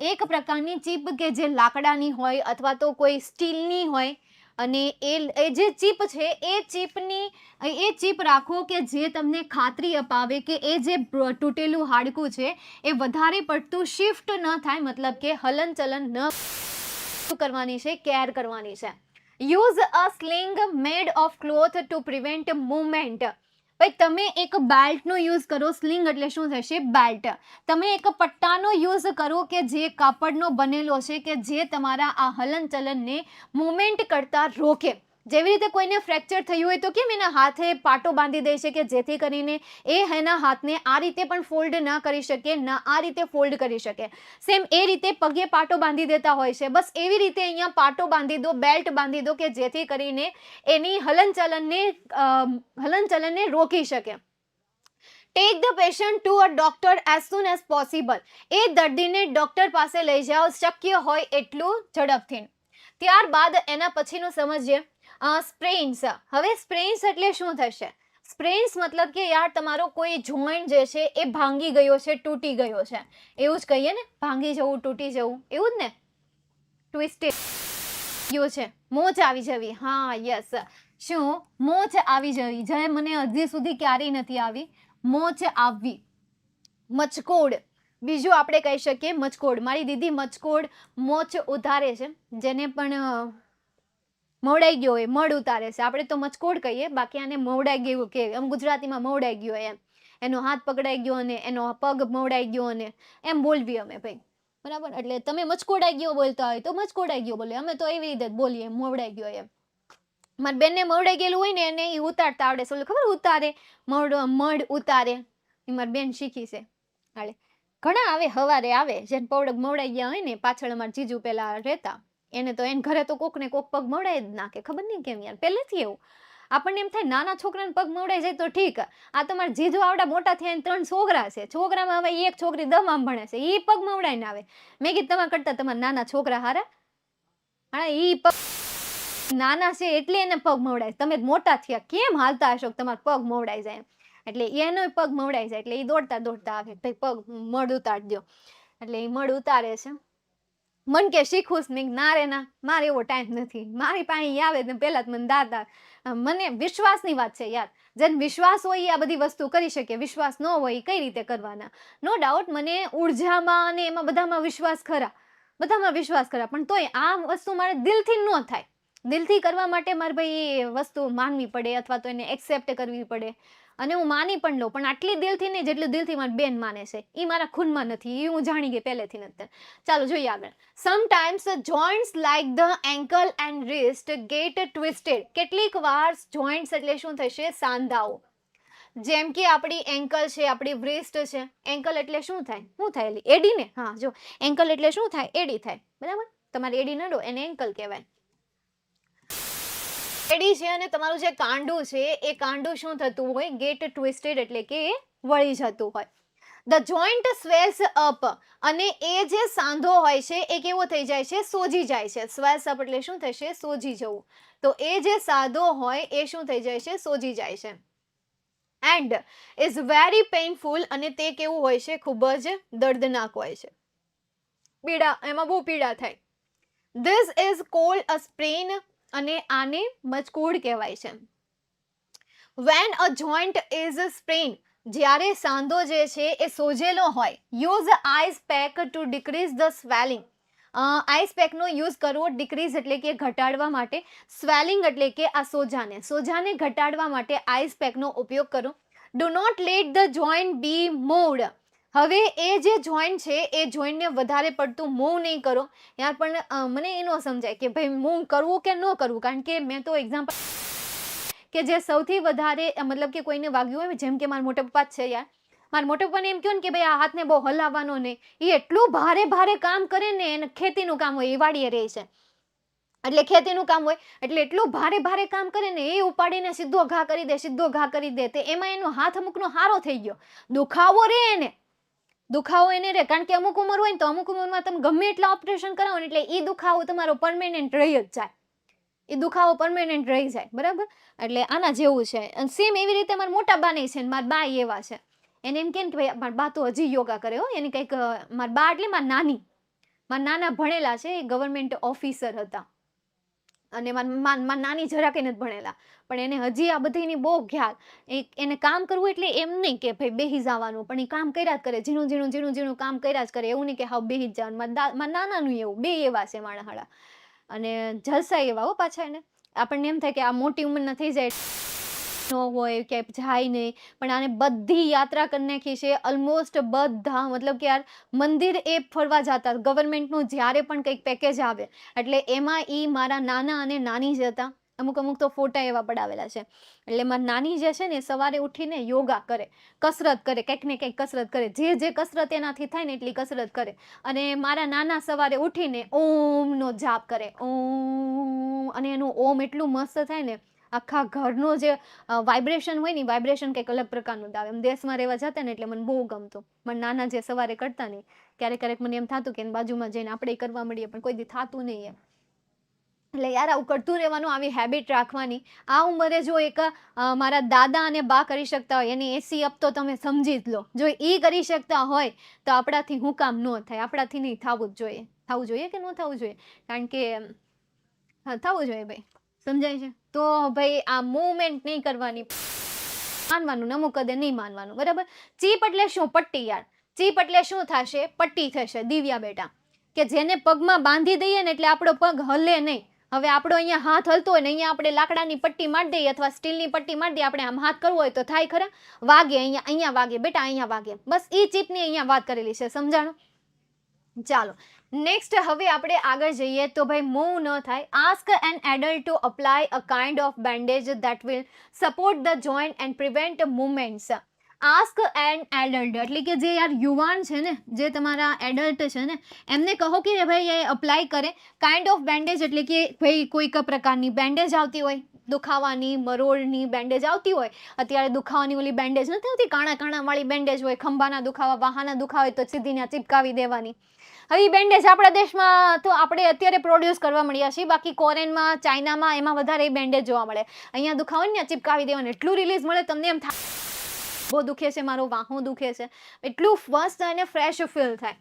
એક પ્રકારની ચીપ કે જે લાકડાની હોય અથવા તો કોઈ સ્ટીલની હોય, અને એ જે ચીપ છે એ ચીપ રાખો કે જે તમને ખાતરી અપાવે કે એ જે તૂટેલું હાડકું છે એ વધારે પડતું શિફ્ટ ન થાય, મતલબ કે હલન ચલન ન કરવાની છે, કેર કરવાની છે. Use a sling made of cloth two prevent movement. ભાઈ તમે એક બેલ્ટનો યુઝ કરો. સ્લિંગ એટલે શું થશે? બેલ્ટ. તમે એક પટ્ટાનો યુઝ કરો કે જે કાપડનો બનેલો છે કે જે તમારા આ હલન ચલનને મૂવમેન્ટ કરતા રોકે. જેવી રીતે કોઈને ફ્રેક્ચર થયું હોય તો કેમ એના હાથે પાટો બાંધી દે છે કે જેથી કરીને એ એના હાથને આ રીતે પણ ફોલ્ડ ના કરી શકે, ના આ રીતે ફોલ્ડ કરી શકે. સેમ એ રીતે પગે પાટો બાંધી દેતા હોય છે. બસ એવી રીતે અહીંયા પાટો બાંધી દો, બેલ્ટ બાંધી દો કે જેથી કરીને એની હલનચલનને રોકી શકે. Take the patient to a doctor as soon as possible. એ દર્દીને ડોક્ટર પાસે લઈ જાઓ શક્ય હોય એટલું ઝડપથી. ત્યારબાદ એના પછીનું સમજીએ સ્પ્રેઇન્સ. હવે સ્પ્રેઇન્સ એટલે શું થશે? સ્પ્રેઇન્સ મતલબ કે યાર તમારો કોઈ જોઈન્ટ જે છે એ ભાંગી ગયો છે, તૂટી ગયો છે, એવું જ કહીએ ને, ભાંગી જવું, તૂટી જવું, એવું જ ને. ટ્વિસ્ટેડ ગયો છે, મોચ આવી જવી. હા યસ, શું મોચ આવી જવી? જે મને હજી સુધી ક્યારેય નથી આવી, મોચ આવવી. મચકોડ, બીજું આપણે કહી શકીએ મચકોડ. મારી દીદી મચકોડ, મોચ ઉતારે છે, જેને પણ મવડાઈ ગયો હોય, મળ ઉતારે છે. આપણે તો મચકોડ કહીએ, બાકી આને મવડાઈ ગયું કે એમ ગુજરાતીમાં મવડાઈ ગયો એમ. એનો હાથ પકડાઈ ગયો અને એનો પગ મવડાઈ ગયો અને એમ બોલવી અમે ભાઈ, બરાબર. એટલે તમે મચકોડાઈ ગયો બોલતા હોય તો મચકોડાઈ ગયો બોલે, અમે તો એવી રીતે જ બોલીએ મવડાઈ ગયો એમ. મારી બેનને મવડાઈ ગયેલું હોય ને એને એ ઉતારતા આવડે છે. ખબર ઉતારે, મળ ઉતારે, એ મારી બેન શીખી છે. હાલે ઘણા આવે, હવારે આવે, જેને પૌડક મવડાઈ ગયા હોય ને, પાછળ અમારે જીજુ પેલા રહેતા, એને તો એને ઘરે તો કોક ને કોક પગ મવડાઈ જ નાખે. ખબર નહીં કેમ યાર, પહેલેથી એવું. આપણને એમ થાય નાના છોકરાને પગ મવડાઈ જાય તો ઠીક. આ તમારે જીજુ આવડા મોટા થયા 3 છોકરા છે, છોકરામાં હવે એક છોકરી 10માં ભણે છે, એ પગ મવડાઈ ને આવે. મેં કીધું તમારા કરતા તમારા નાના છોકરા હારા. હા, એ પગ નાના છે એટલે એને પગ મવડાય. તમે મોટા થયા કેમ હાલતા હશો તમારા પગ મવડાઈ જાય? એટલે એનો પગ મવડાઈ જાય એટલે એ દોડતા દોડતા આવે ભાઈ પગ મડ ઉતાર દો એટલે એ મડ ઉતારે છે. મન કે શીખવું જ નહીં, ના રે ના, મારે એવો ટાઈમ નથી, મારી પાસે ઈ આવે ને પહેલા જ મને દાદા. મને વિશ્વાસની વાત છે યાર, જેને વિશ્વાસ હોય એ આ બધી વસ્તુ કરી શકે, વિશ્વાસ ન હોય એ કઈ રીતે કરવાના. નો ડાઉટ મને ઉર્જામાં અને એમાં બધામાં વિશ્વાસ ખરા, પણ તોય આ વસ્તુ મારે દિલથી ન થાય. દિલથી કરવા માટે મારે ભાઈ એ વસ્તુ માનવી પડે અથવા તો એને એક્સેપ્ટ કરવી પડે. અને હું માની પણ લઉં, પણ આટલી દિલથી નહીં જેટલું દિલથી મારી બેન માને છે. એ મારા ખૂનમાં નથી, એ હું જાણી ગઈ પહેલેથી નથી. ચાલો જોઈએ આગળ. Sometimes joints like the ankle and wrist get twisted. કેટલીક વાર જોઇન્ટ્સ એટલે શું થશે? સાંધાઓ. જેમ કે આપણી એન્કલ છે, આપણી રિસ્ટ છે. એન્કલ એટલે શું થાય? શું થાય? એડી ને? હા, જો એન્કલ એટલે શું થાય? એડી થાય, બરાબર. તમારી એડી નડો એને એન્કલ કહેવાય. એડી છે અને તમારું જે કાંડું છે એ કાંડું શું થતું હોય? ગેટ ટ્વિસ્ટેડ એટલે કે એ વળી જતું હોય. ધ જોઈન્ટ સ્વેલ્સ અપ, અને એ જે સાંધો હોય છે એ કેવો થઈ જાય છે? સોજી જાય છે. સ્વેલ્સ અપ એટલે શું થશે? સોજી જવું. તો એ જે સાંધો હોય એ શું થઈ જાય છે? સોજી જાય છે. એન્ડ ઇઝ વેરી પેઇનફુલ, અને તે કેવું હોય છે? ખૂબ જ દર્દનાક હોય છે. પીડા, એમાં બહુ પીડા થાય. This is called a sprain, અને આને મચકોડ કહેવાય છે. When a joint is sprain, જ્યારે સાંધો જે છે એ સોજેલો હોય, use ice pack to decrease the swelling. Ice પેકનો યુઝ કરવો, ડિક્રીઝ એટલે કે ઘટાડવા માટે, સ્વેલિંગ એટલે કે આ સોજાને ઘટાડવા માટે આઈસ પેકનો ઉપયોગ કરો. Do not let the joint be moved. હવે એ જે જોઈન્ટ છે એ જોઈન્ટને વધારે પડતું મૂવ નહીં કરો. યાર પણ મને એ ન સમજાય કે ભાઈ મૂવ કરવું કે ન કરવું, કારણ કે મેં તો એક્ઝામ્પલ કે જે સૌથી વધારે મતલબ કે કોઈને વાગ્યું હોય, જેમ કે મારા મોટા પપ્પા જ છે યાર. મારા મોટા પપ્પાને એમ કહ્યું ને કે ભાઈ આ હાથને બહુ હલાવવાનો નહીં, એ એટલું ભારે કામ કરે ને, એને ખેતીનું કામ હોય, એ વાડીએ રહે છે એટલે ખેતીનું કામ હોય એટલે એટલું ભારે કામ કરે ને, એ ઉપાડીને સીધો ઘા કરી દે તે એમાં એનો હાથ અમુકનો હારો થઈ ગયો, દુખાવો એને રે, કારણ કે અમુક ઉંમર હોય ને તો અમુક ઉંમરમાં તમે ગમે એટલા ઓપરેશન કરાવો ને એટલે એ દુખાવો તમારો પરમેનન્ટ રહી જ જાય, એ દુખાવો પરમેનન્ટ રહી જાય, બરાબર. એટલે આના જેવું છે. સેમ એવી રીતે મારા મોટા બા નહીં છે ને મારા બા એવા છે. એને એમ કે ભાઈ મારા બા તો હજી યોગા કરે હો, એને કંઈક મારા બા એટલે મારા નાના ભણેલા છે, એ ગવર્મેન્ટ ઓફિસર હતા. અને મારા નાની જરાકે નથી ભણેલા, પણ એને હજી આ બધીની બહુ ખ્યાલ. એને કામ કરવું એટલે એમ નહીં કે ભાઈ બેહી જવાનું, પણ એ કામ કર્યા જ કરે, ઝીણું કામ કર્યા જ કરે, એવું નહીં કે હાવ બેહી જ જવાનું. મારા નાનાનું એવું, બે એવા છે મારા હાડા, અને જલસા એવા હો પાછા. એને આપણને એમ થાય કે આ મોટી ઉંમરના થઈ જાય ન હોય કે જાય નહીં, પણ આને બધી યાત્રા કરી નાખી છે, ઓલમોસ્ટ બધા. મતલબ કે યાર મંદિર એ ફરવા જતા, ગવર્મેન્ટનું જ્યારે પણ કંઈક પેકેજ આવે એટલે એમાં એ મારા નાના અને નાની જ હતા. અમુક તો ફોટા એવા પડાવેલા છે. એટલે મારા નાની જે છે ને સવારે ઉઠીને યોગા કરે, કસરત કરે, કંઈક ને કંઈક કસરત કરે, જે કસરત એનાથી થાય ને એટલી કસરત કરે. અને મારા નાના સવારે ઉઠીને ઓમનો જાપ કરે, ઓમ, અને એનું ઓમ એટલું મસ્ત થાય ને, આખા ઘરનો જે વાઇબ્રેશન હોય ને, વાઇબ્રેશન કંઈક અલગ પ્રકારનું જ આવે. એમ દેશમાં રહેવા જતા ને એટલે મને બહુ ગમતું. મારા નાના જે સવારે કરતા નહીં, ક્યારેક મને એમ થતું કે બાજુમાં જઈને આપણે કરવા મળીએ, પણ કોઈ દી થતું નહીં એમ. એટલે યાર આવું કરતું રહેવાનું, આવી હેબિટ રાખવાની. આ ઉંમરે જો એક મારા દાદા અને બા કરી શકતા હોય, એની 80 અપ તો તમે સમજી જ લો. જો એ કરી શકતા હોય તો આપણાથી હું કામ ન થાય? આપણાથી નહીં, થવું જોઈએ કે ન થવું જોઈએ? કારણ કે હા, થવું જોઈએ ભાઈ, સમજાય છે? તો ભાઈ આ મૂવમેન્ટ નહીં કરવાની, માનવાનું, અમુક કદે નહીં માનવાનું, બરાબર. ચીપ એટલે શું? પટ્ટી યાર. ચીપ એટલે શું થશે? પટ્ટી થશે. દિવ્યા બેટા, કે જેને પગમાં બાંધી દઈએ ને એટલે આપણો પગ હલે નહીં. હવે આપણો અહીંયા હાથ હલતો હોય ને, અહીંયા આપણે લાકડાની પટ્ટી મારી દઈએ અથવા સ્ટીલની પટ્ટી મારી દઈએ, આપણે આમ હાથ કરવો હોય તો થાય ખરા? વાગે, અહીંયા વાગે બેટા, અહીંયા વાગે. બસ એ ચીપની અહીંયા વાત કરેલી છે, સમજાણું? ચાલો નેક્સ્ટ હવે આપણે આગળ જઈએ તો ભાઈ મૂવ ન થાય. Ask an adult to apply a kind of bandage that will support the joint and prevent movements. Ask an adult એટલે કે જે યાર યુવાન છે ને, જે તમારા એડલ્ટ છે ને, એમને કહો કે ભાઈ એ અપ્લાય કરે કાઇન્ડ ઓફ બેન્ડેજ, એટલે કે ભાઈ કોઈક પ્રકારની બેન્ડેજ આવતી હોય, દુખાવાની, મરોડની બેન્ડેજ આવતી હોય. અત્યારે દુખાવાની ઓલી બેન્ડેજ નથી આવતી, કાણા વાળી બેન્ડેજ હોય, ખંભાના દુખાવા, વાહાના દુખાવા હોય તો સીધી ચીપકાવી દેવાની. હવે બેન્ડેજ આપણા દેશમાં તો આપણે અત્યારે પ્રોડ્યુસ કરવા મળ્યા છીએ, બાકી કોરિયનમાં, ચાઇનામાં એમાં વધારે બેન્ડેજ જોવા મળે. અહીંયા દુખાવો ને ચીપકાવી દેવાનું, એટલું રિલીઝ મળે તમને એમ થાય બહુ દુખે છે, મારો વાહો દુખે છે, એટલું મસ્ત અને ફ્રેશ ફીલ થાય.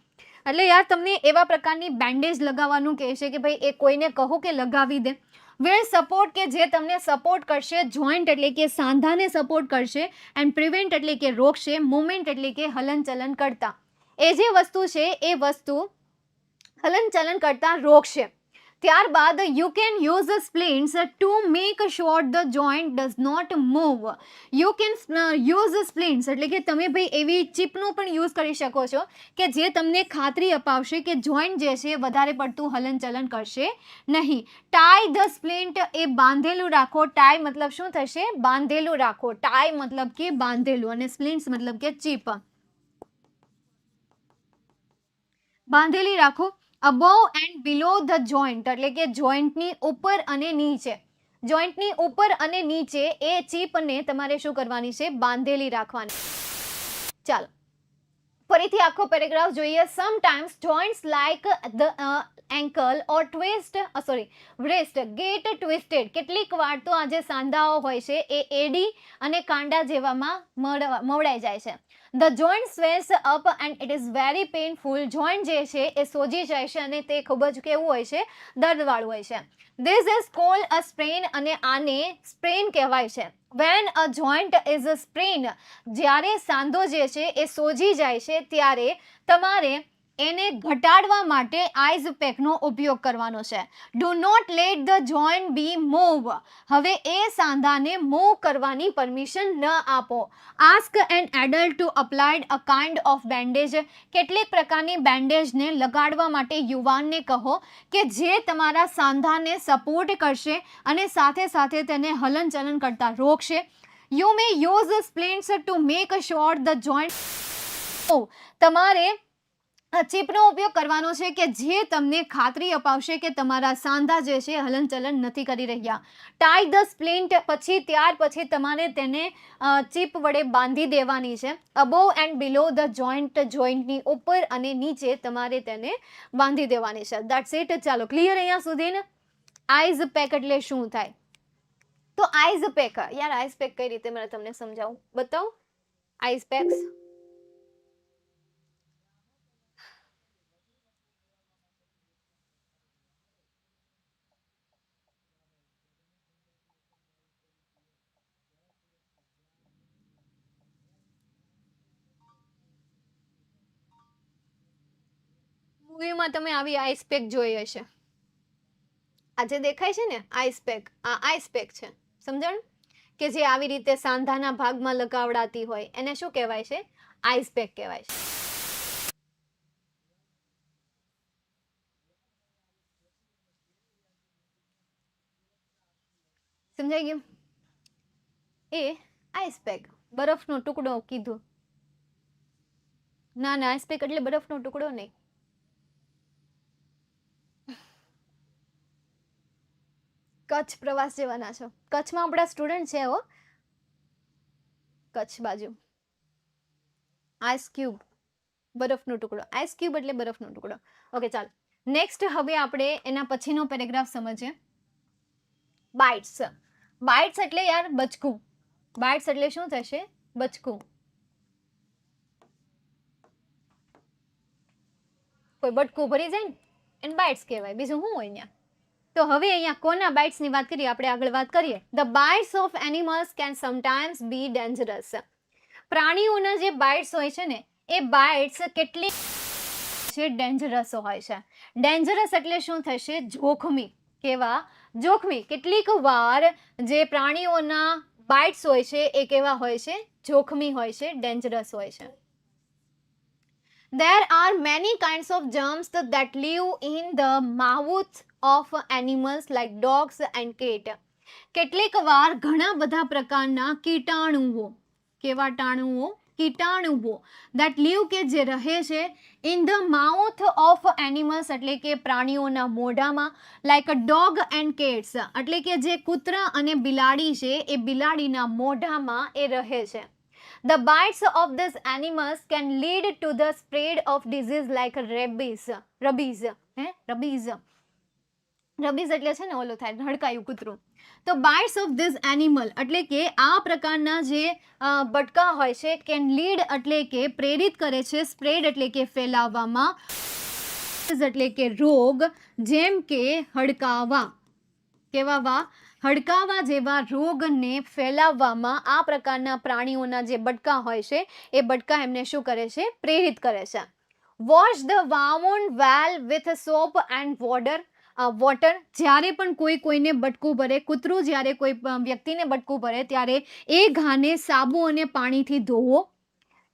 એટલે યાર તમને એવા પ્રકારની બેન્ડેજ લગાવવાનું કહે છે કે ભાઈ એ કોઈને કહો કે લગાવી દે. વિલ સપોર્ટ કે જે તમને સપોર્ટ કરશે, જોઈન્ટ એટલે કે સાંધાને સપોર્ટ કરશે, એન્ડ પ્રિવેન્ટ એટલે કે રોકશે, મુવમેન્ટ એટલે કે હલનચલન કરતા. એ જે વસ્તુ છે એ વસ્તુ હલનચલન કરતા રોકશે. ત્યારબાદ you can use splints to make sure the joint does not move. You can use splints એટલે કે તમે ભાઈ એવી ચીપનું પણ યુઝ કરી શકો છો કે જે તમને ખાતરી અપાવશે કે જોઈન્ટ જે છે વધારે પડતું હલનચલન કરશે નહીં. ટાઈ ધ સ્પ્લિન્ટ એ બાંધેલું રાખો. ટાઈ મતલબ શું થશે? બાંધેલું રાખો. ટાઈ મતલબ કે બાંધેલું અને સ્પ્લિન્ટ્સ મતલબ કે ચીપ. બાંધેલી રાખો. Above and below the joint એટલે કે જોઈન્ટની ઉપર અને નીચે. જોઈન્ટની ઉપર અને નીચે એ ચીપને તમારે શું કરવાની છે? બાંધેલી રાખવાની. ચાલો ફરીથી આખો પેરેગ્રાફ જોઈએ. Sometimes joints like the ankle or wrist get twisted. કેટલીક વાર તો આ જે સાંધાઓ હોય છે એ એડી અને કાંડા જેવામાં મવડાઈ જાય છે. The joint swells up and it is very painful. Joint જે છે એ સોજી જાય છે અને તે ખૂબ જ કેવું હોય છે? દર્દવાળું હોય છે. This is called a sprain અને આને સ્પ્રેન કહેવાય છે. When a joint is a sprain, જ્યારે સાંધો જે છે એ સોજી જાય છે ત્યારે તમારે એને ઘટાડવા માટે આઈઝ પેકનો ઉપયોગ કરવાનો છે. Do not let the joint be move. હવે એ સાંધાને મૂવ કરવાની પરમિશન ન આપો. Ask an adult to applied a kind of bandage. કેટલીક પ્રકારની બેન્ડેજને લગાડવા માટે યુવાનને કહો કે જે તમારા સાંધાને સપોર્ટ કરશે અને સાથે સાથે તેને હલનચલન કરતા રોકશે. You may use splints to make sure the joint. તમારે ચીપનો ઉપયોગ કરવાનો છે કે જે તમને ખાતરી અપાવશે કે તમારા સાંધા જે છે હલનચલન નથી કરી રહ્યા. ટાઈ ધ સ્પ્લિન્ટ પછી ત્યાર પછી તમારે તેને ચીપ વડે બાંધી દેવાની છે. Above and below the joint, જોઈન્ટની ઉપર અને નીચે તમારે તેને બાંધી દેવાની છે. That's it. ચાલો ક્લિયર અહીંયા સુધીને? આઈઝ પેક એટલે શું થાય? તો આઈઝ પેક, યાર આઈઝ પેક કઈ રીતે મને તમને સમજાવું, બતાવો. આઈઝ પેક્સ મૂવીમાં તમે આવી આઈસ પેક જોઈ હશે. આ જે દેખાય છે ને આઈસ પેક, આ આઈસ પેક છે. સમજણ? કે જે આવી રીતે સાંધાના ભાગમાં લગાવડાતી હોય એને શું કહેવાય છે? આઈસ પેક કહેવાય છે. સમજાઈ ગયું? એ આઈસ પેક, બરફનો ટુકડો કીધું. ના ના, આઈસ પેક એટલે બરફનો ટુકડો નહીં. કચ્છ પ્રવાસ જવાના છો? કચ્છમાં આપણા સ્ટુડન્ટ છે હો, કચ્છ બાજુ. આઈસ ક્યુબ, બરફનો ટુકડો. આઈસ ક્યુબ એટલે બરફનો ટુકડો. ઓકે ચાલો નેક્સ્ટ હવે આપણે એના પછીનો પેરેગ્રાફ સમજીએ. બાઇટ્સ. બાઇટ્સ એટલે યાર બચકું. બાઇટ્સ એટલે શું થશે? બચકું. કોઈ બટકું ભરી જાય ને એને બાઇટ્સ કહેવાય, બીજું શું હોય ત્યાં? તો હવે અહીંયા કોના બાઇટ્સની વાત કરીએ? આપણે આગળ વાત કરીએ. The bites of animals can sometimes be dangerous. પ્રાણીઓના જે બાઇટ્સ હોય છે ને એ બાઇટ્સ કેટલી છે ડેન્જરસ હોય છે. ડેન્જરસ એટલે શું થશે? જોખમી. કેવા? જોખમી. કેટલીક વાર જે પ્રાણીઓના બાઇટ્સ હોય છે એ કેવા હોય છે? જોખમી હોય છે, ડેન્જરસ હોય છે. There are many kinds of germs that live in the mouth of animals like dogs and cat. કેટલીક વાર ઘણા બધા પ્રકારના કીટાણુઓ, કેવા ટાણુઓ? કીટાણુઓ that live કે જે રહે છે in the mouth of animals એટલે કે પ્રાણીઓના મોઢામાં, like a dog and cats એટલે કે જે કૂતરા અને બિલાડી છે એ બિલાડીના મોઢામાં એ રહે છે. The bites of these animals can lead to the spread of disease like rabies. Rabies. રબીઝ એટલે છે ને ઓલું થાય હડકાયું કૂતરું. તો બાઇટ્સ ઓફ ધીસ એનિમલ એટલે કે આ પ્રકારના જે બટકા હોય છે કેન લીડ એટલે કે પ્રેરિત કરે છે, સ્પ્રેડ એટલે કે ફેલાવવામાં, એટલે કે રોગ, જેમ કે હડકાવા, કેવા હડકાવા જેવા રોગને ફેલાવવામાં આ પ્રકારના પ્રાણીઓના જે બટકા હોય છે એ બટકા એમને શું કરે છે, પ્રેરિત કરે છે. Wash the wound well with soap and water. જ્યારે પણ કોઈને બટકું ભરે, કૂતરું જ્યારે કોઈ વ્યક્તિને બટકું ભરે ત્યારે એ ઘાને સાબુ અને પાણીથી ધોવો.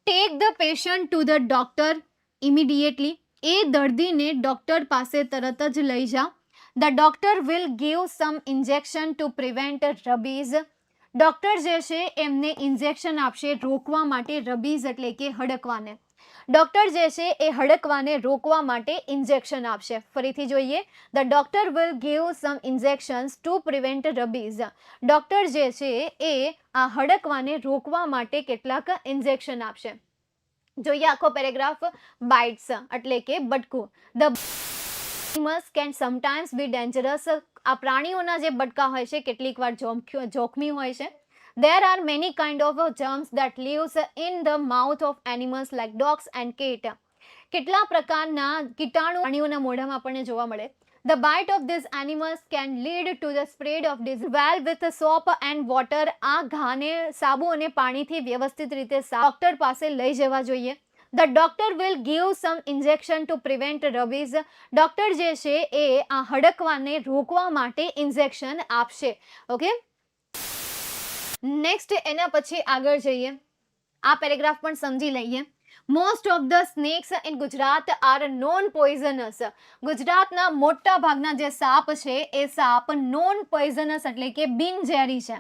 Take the patient to the doctor immediately. એ દર્દીને ડોક્ટર પાસે તરત જ લઈ જાઓ. The doctor will give some injection to prevent rabies. Doctor જે છે એમને ઇન્જેક્શન આપશે રોકવા માટે, રબીઝ એટલે કે હડકવાને. ડોક્ટર જે છે એ હડકવાને રોકવા માટે ઇન્જેક્શન આપશે. ફરીથી જોઈએ, the doctor will give some injections to prevent rabies. Doctor જે છે એ આ હડકવાને રોકવા માટે કેટલાક ઇન્જેક્શન આપશે. જોઈએ આખો પેરેગ્રાફ. બાઇટ્સ એટલે કે બટકું. The animals can sometimes be dangerous. આ પ્રાણીઓના જે બટકા હોય છે કેટલીક વાર જોખમી હોય છે. There are many kind of germs that lives in the mouth of animals like dogs and cat. કેટલા પ્રકારના કીટાણુ પ્રાણીઓના મોઢામાં આપણને જોવા મળે. The bite of these animals can lead to the spread of this. Well with soap and water. આ ઘાને સાબુ અને પાણીથી વ્યવસ્થિત રીતે ડોક્ટર પાસે લઈ જવા જોઈએ. The doctor will give some injection to prevent rabies. Doctor જે છે એ આ હડકવાને રોકવા માટે ઇન્જેક્શન આપશે. ઓકે, નેક્સ્ટ એના પછી આગળ જઈએ, આ પેરેગ્રાફ પણ સમજી લઈએ. Most of the snakes in Gujarat are non poisonous. ગુજરાતના મોટા ભાગના જે સાપ છે એ સાપ નોન પોઈઝનસ એટલે કે બિનઝેરી છે.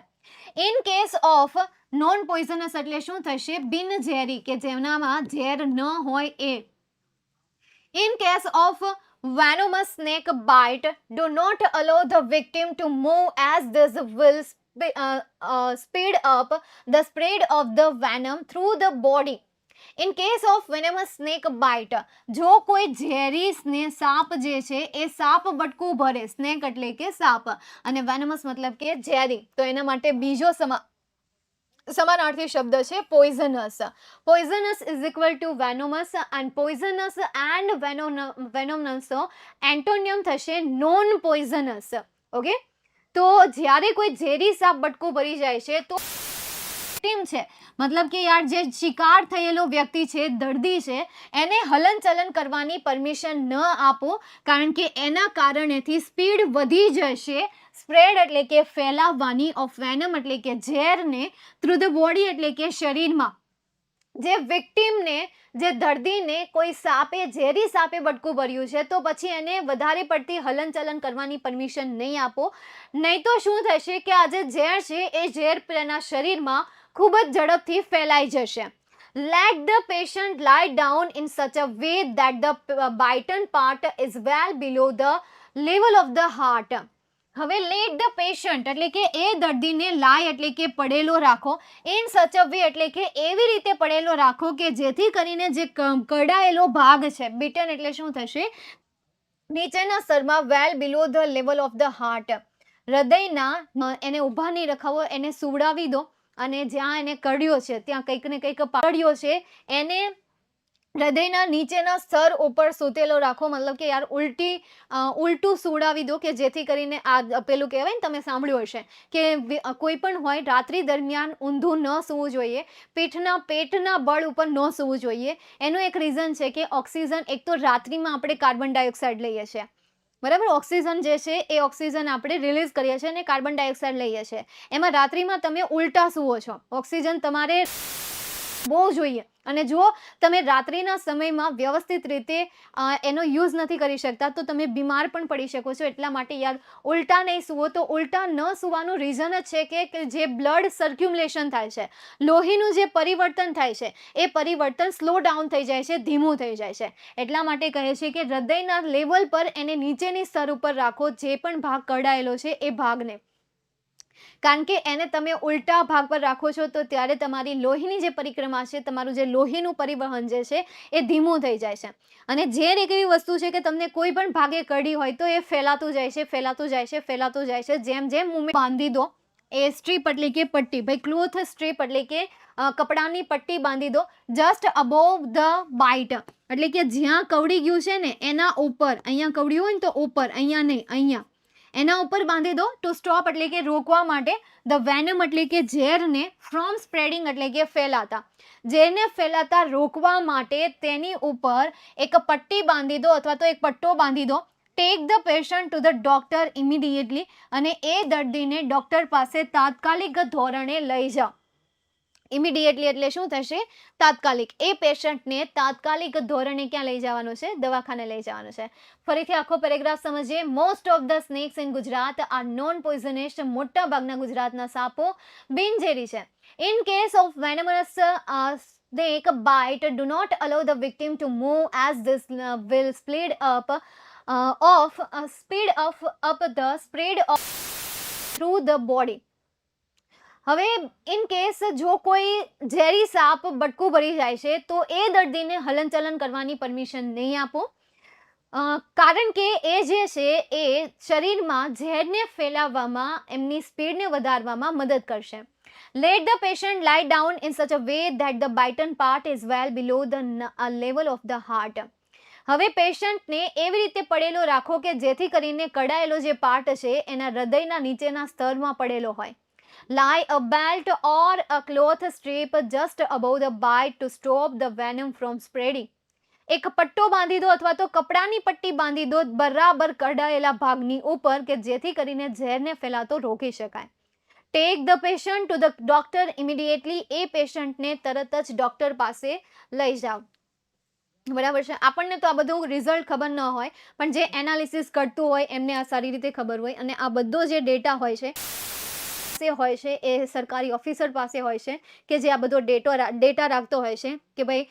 In case of non poisonous એટલે શું થશે, બિનઝેરી કે જેનામાં ઝેર ન હોય એ. In case of venomous snake bite, do not allow the victim to move as this will speed up the spread of the venom through the body. In case of venomous snake bite, જો કોઈ ઝેરી સાપ જે છે એ સાપ બટકું ભરે, snake એટલે કે સાપ અને venomous મતલબ કે ઝેરી, તો એના માટે બીજો સમાનાર્થી શબ્દ છે poisonous. Poisonous is equal to venomous and poisonous and venomous antonym થશે નોન પોઈઝનસ. ઓકે, તો જ્યારે કોઈ ઝેરી સાપ બટકું ભરી જાય છે તો ટીમ છે, મતલબ કે યાર જે શિકાર થયેલો વ્યક્તિ છે, દર્દી છે, એને હલનચલન કરવાની પરમિશન ન આપો, કારણ કે એના કારણેથી સ્પીડ વધી જશે. સ્પ્રેડ એટલે કે ફેલાવવાની, ઓફ વેનમ એટલે કે ઝેરને, થ્રુ ધ બોડી એટલે કે શરીરમાં. જે વિક્ટિમને, જે દર્દીને કોઈ ઝેરી સાપે બટકું ભર્યું છે તો પછી એને વધારે પડતી હલનચલન કરવાની પરમિશન નહીં આપો. નહીં તો શું થશે કે આ જે ઝેર છે એ ઝેર પેલાના શરીરમાં ખૂબ જ ઝડપથી ફેલાઈ જશે. Let the patient lie down in such a way that the bitten part is well below the level of the heart. હવે લેટ ધ પેશન્ટ એટલે કે એ દર્દીને લાય એટલે કે પડેલો રાખો, ઇન સચ અ વે એટલે કે એવી રીતે પડેલો રાખો કે જેથી કરીને જે કડાયેલો ભાગ છે, બીટન એટલે શું થશે, નીચેના સ્તરમાં, well below the level of the heart. હૃદયના, એને ઊભા નહીં રખાવો, એને સુવડાવી દો અને જ્યાં એને કડ્યો છે ત્યાં કંઈક ને કંઈક પાડ્યો છે એને હૃદયના નીચેના સ્તર ઉપર સૂતેલો રાખો, મતલબ કે યાર ઉલટું સુવડાવી દો કે જેથી કરીને આ પેલું કહેવાય ને, તમે સાંભળ્યું હશે કે કોઈ પણ હોય રાત્રિ દરમિયાન ઊંધું ન સૂવું જોઈએ, પેટના બળ ઉપર ન સૂવું જોઈએ. એનું એક રીઝન છે કે ઓક્સિજન, એક તો રાત્રિમાં આપણે કાર્બન ડાયોક્સાઇડ લઈએ છીએ, બરાબર, ઓક્સિજન જે છે એ ઓક્સિજન આપણે રિલીઝ કરીએ છીએ અને કાર્બન ડાયોક્સાઇડ લઈએ છીએ. એમાં રાત્રિમાં તમે ઉલટા સૂવો છો, ઓક્સિજન તમારે બહુ જોઈએ. અને જો તમે રાત્રિના સમયમાં વ્યવસ્થિત રીતે એનો યુઝ નથી કરી શકતા તો તમે બીમાર પણ પડી શકો છો. એટલા માટે યાર ઉલટા નહીં સૂવો. તો ઉલટા ન સૂવાનું રીઝન જ છે કે જે બ્લડ સર્ક્યુલેશન થાય છે, લોહીનું જે પરિવર્તન થાય છે એ પરિવર્તન સ્લો ડાઉન થઈ જાય છે, ધીમું થઈ જાય છે. એટલા માટે કહે છે કે હૃદયના લેવલ પર એને નીચેની સ્તર ઉપર રાખો, જે પણ ભાગ કડાયેલો છે એ ભાગને. કારણ કે એને તમે ઉલટા ભાગ પર રાખો છો તો ત્યારે તમારી લોહીની જે પરિક્રમા છે, તમારું જે લોહીનું પરિવહન જે છે એ ધીમું થઈ જાય છે. અને ઝેર એક એવી વસ્તુ છે કે તમને કોઈ પણ ભાગે કરડી હોય તો એ ફેલાતું જાય છે, ફેલાતું જાય છે, ફેલાતું જાય છે. જેમ જેમ મૂવમેન્ટ બાંધી દો, એ સ્ટ્રીપ એટલે કે પટ્ટી, ભાઈ ક્લોથ સ્ટ્રીપ એટલે કે કપડાની પટ્ટી બાંધી દો જસ્ટ અબોવ ધ બાઇટ, એટલે કે જ્યાં કવડી ગયું છે ને એના ઉપર, અહીંયા કવડ્યું હોય ને તો ઉપર, અહીંયા નહીં, અહીંયા એના ઉપર બાંધી દો ટુ સ્ટોપ એટલે કે રોકવા માટે, ધ વેનમ એટલે કે ઝેરને, ફ્રોમ સ્પ્રેડિંગ એટલે કે ફેલાતા, ઝેરને ફેલાતા રોકવા માટે તેની ઉપર એક પટ્ટી બાંધી દો અથવા તો એક પટ્ટો બાંધી દો. Tech the patient to the doctor immediately, અને એ દર્દીને ડોક્ટર પાસે તાત્કાલિક ધોરણે લઈ જાઓ. ઇમિડિયેટલી એટલે શું થશે? તાત્કાલિક. એ પેશન્ટને તાત્કાલિક ધોરણે ક્યાં લઈ જવાનું છે? દવાખાને લઈ જવાનું છે. ફરીથી આખો પેરેગ્રાફ સમજીએ. Most of the snakes in Gujarat are non poisonous. મોટા ભાગના ગુજરાતના સાપો બિનઝેરી છે. In case of venomous snake bite, do not allow the victim to move as this will speed up the spread of through the body. હવે in case જો કોઈ ઝેરી સાપ બટકું ભરી જાય છે તો એ દર્દીને હલનચલન કરવાની પરમિશન નહીં આપો, કારણ કે એ જે છે એ શરીરમાં ઝેરને ફેલાવવામાં, એમની સ્પીડને વધારવામાં મદદ કરશે. Let the patient lie down in such a way that the bitten part is well below the level of the heart. હવે પેશન્ટને એવી રીતે પડેલો રાખો કે જેથી કરીને કડાયેલો જે પાર્ટ છે એના હૃદયના નીચેના સ્તરમાં પડેલો હોય. Lie a belt or a cloth strip just above the bite to stop the venom from spreading. એક પટ્ટો બાંધી દો અથવા તો કપડાની પટ્ટી બાંધી દો બરાબર કઢાયેલા ભાગની ઉપર કે જેથી કરીને ઝેરને ફેલાતો રોકી શકાય. Take the patient to the doctor immediately. એ પેશન્ટને તરત જ ડોક્ટર પાસે લઈ જાઓ. બરાબર છે. આપણને તો આ બધું રિઝલ્ટ ખબર ન હોય, પણ જે એનાલિસિસ કરતું હોય એમને આ સારી રીતે ખબર હોય. અને આ બધો જે ડેટા હોય છે હોય છે એ સરકારી ઓફિસર પાસે હોય છે કે જે આ બધો ડેટા રાખતો હોય છે કે ભાઈ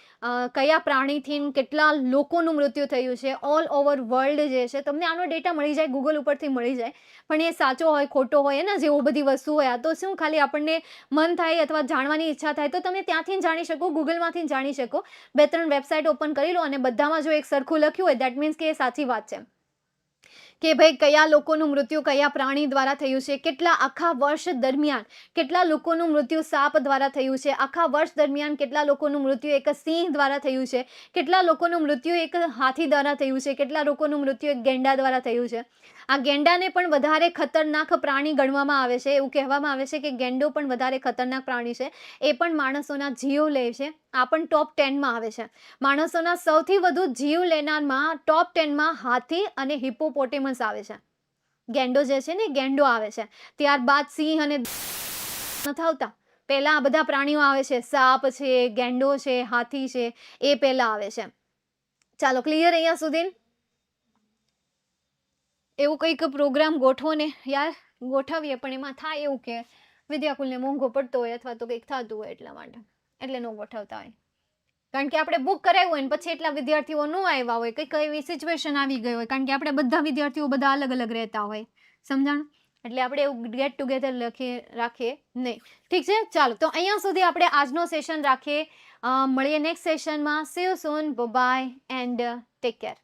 કયા પ્રાણીથી કેટલા લોકોનું મૃત્યુ થયું છે ઓલ ઓવર વર્લ્ડ જે છે. તમને આનો ડેટા મળી જાય, ગૂગલ ઉપરથી મળી જાય, પણ એ સાચો હોય ખોટો હોય એના જેવું બધી વસ્તુ હોય. આ તો શું ખાલી આપણને મન થાય અથવા જાણવાની ઈચ્છા થાય તો તમે ત્યાંથી જાણી શકો, ગૂગલમાંથી જાણી શકો. 2-3 વેબસાઇટ ઓપન કરી લો અને બધામાં જો એક સરખું લખ્યું હોય દેટ મીન્સ કે એ સાચી વાત છે કે ભાઈ કયા લોકોનું મૃત્યુ કયા પ્રાણી દ્વારા થયું છે, કેટલા આખા વર્ષ દરમિયાન કેટલા લોકોનું મૃત્યુ સાપ દ્વારા થયું છે, આખા વર્ષ દરમિયાન કેટલા લોકોનું મૃત્યુ એક સિંહ દ્વારા થયું છે, કેટલા લોકોનું મૃત્યુ એક હાથી દ્વારા થયું છે, કેટલા લોકોનું મૃત્યુ એક ગેંડા દ્વારા થયું છે. આ ગેંડાને પણ વધારે ખતરનાક પ્રાણી ગણવામાં આવે છે. એવું કહેવામાં આવે છે કે ગેંડો પણ વધારે ખતરનાક પ્રાણી છે. એ પણ માણસોના જીવ લે છે. આ પણ ટોપ 10માં આવે છે. માણસોના સૌથી વધુ જીવ લેનારમાં ટોપ 10માં હાથી અને હિપ્પોપોટેમસ આવે છે. ગેંડો જે છે ને ગેંડો આવે છે, ત્યારબાદ સિંહ અને નથી આવતા. પહેલા આ બધા પ્રાણીઓ આવે છે. સાપ છે, ગેંડો છે, હાથી છે, એ પહેલા આવે છે. ચાલો ક્લિયર અહીંયા સુધી? એવું કંઈક પ્રોગ્રામ ગોઠવો ને યાર, ગોઠવીએ પણ એમાં થાય એવું કે વિદ્યાકુલને મોંઘો પડતો હોય અથવા તો કંઈક થતું હોય એટલા માટે, એટલે ન ગોઠવતા હોય. કારણ કે આપણે બુક કરાવ્યું હોય ને પછી એટલા વિદ્યાર્થીઓ ન આવ્યા હોય, કંઈક એવી સિચ્યુએશન આવી ગઈ હોય, કારણ કે આપણે બધા વિદ્યાર્થીઓ બધા અલગ અલગ રહેતા હોય, સમજાણ? એટલે આપણે એવું ગેટ ટુગેધર રાખીએ નહીં. ઠીક છે, ચાલો તો અહીંયા સુધી આપણે આજનો સેશન રાખીએ. મળીએ નેક્સ્ટ સેશનમાં. See you soon, bye and take care.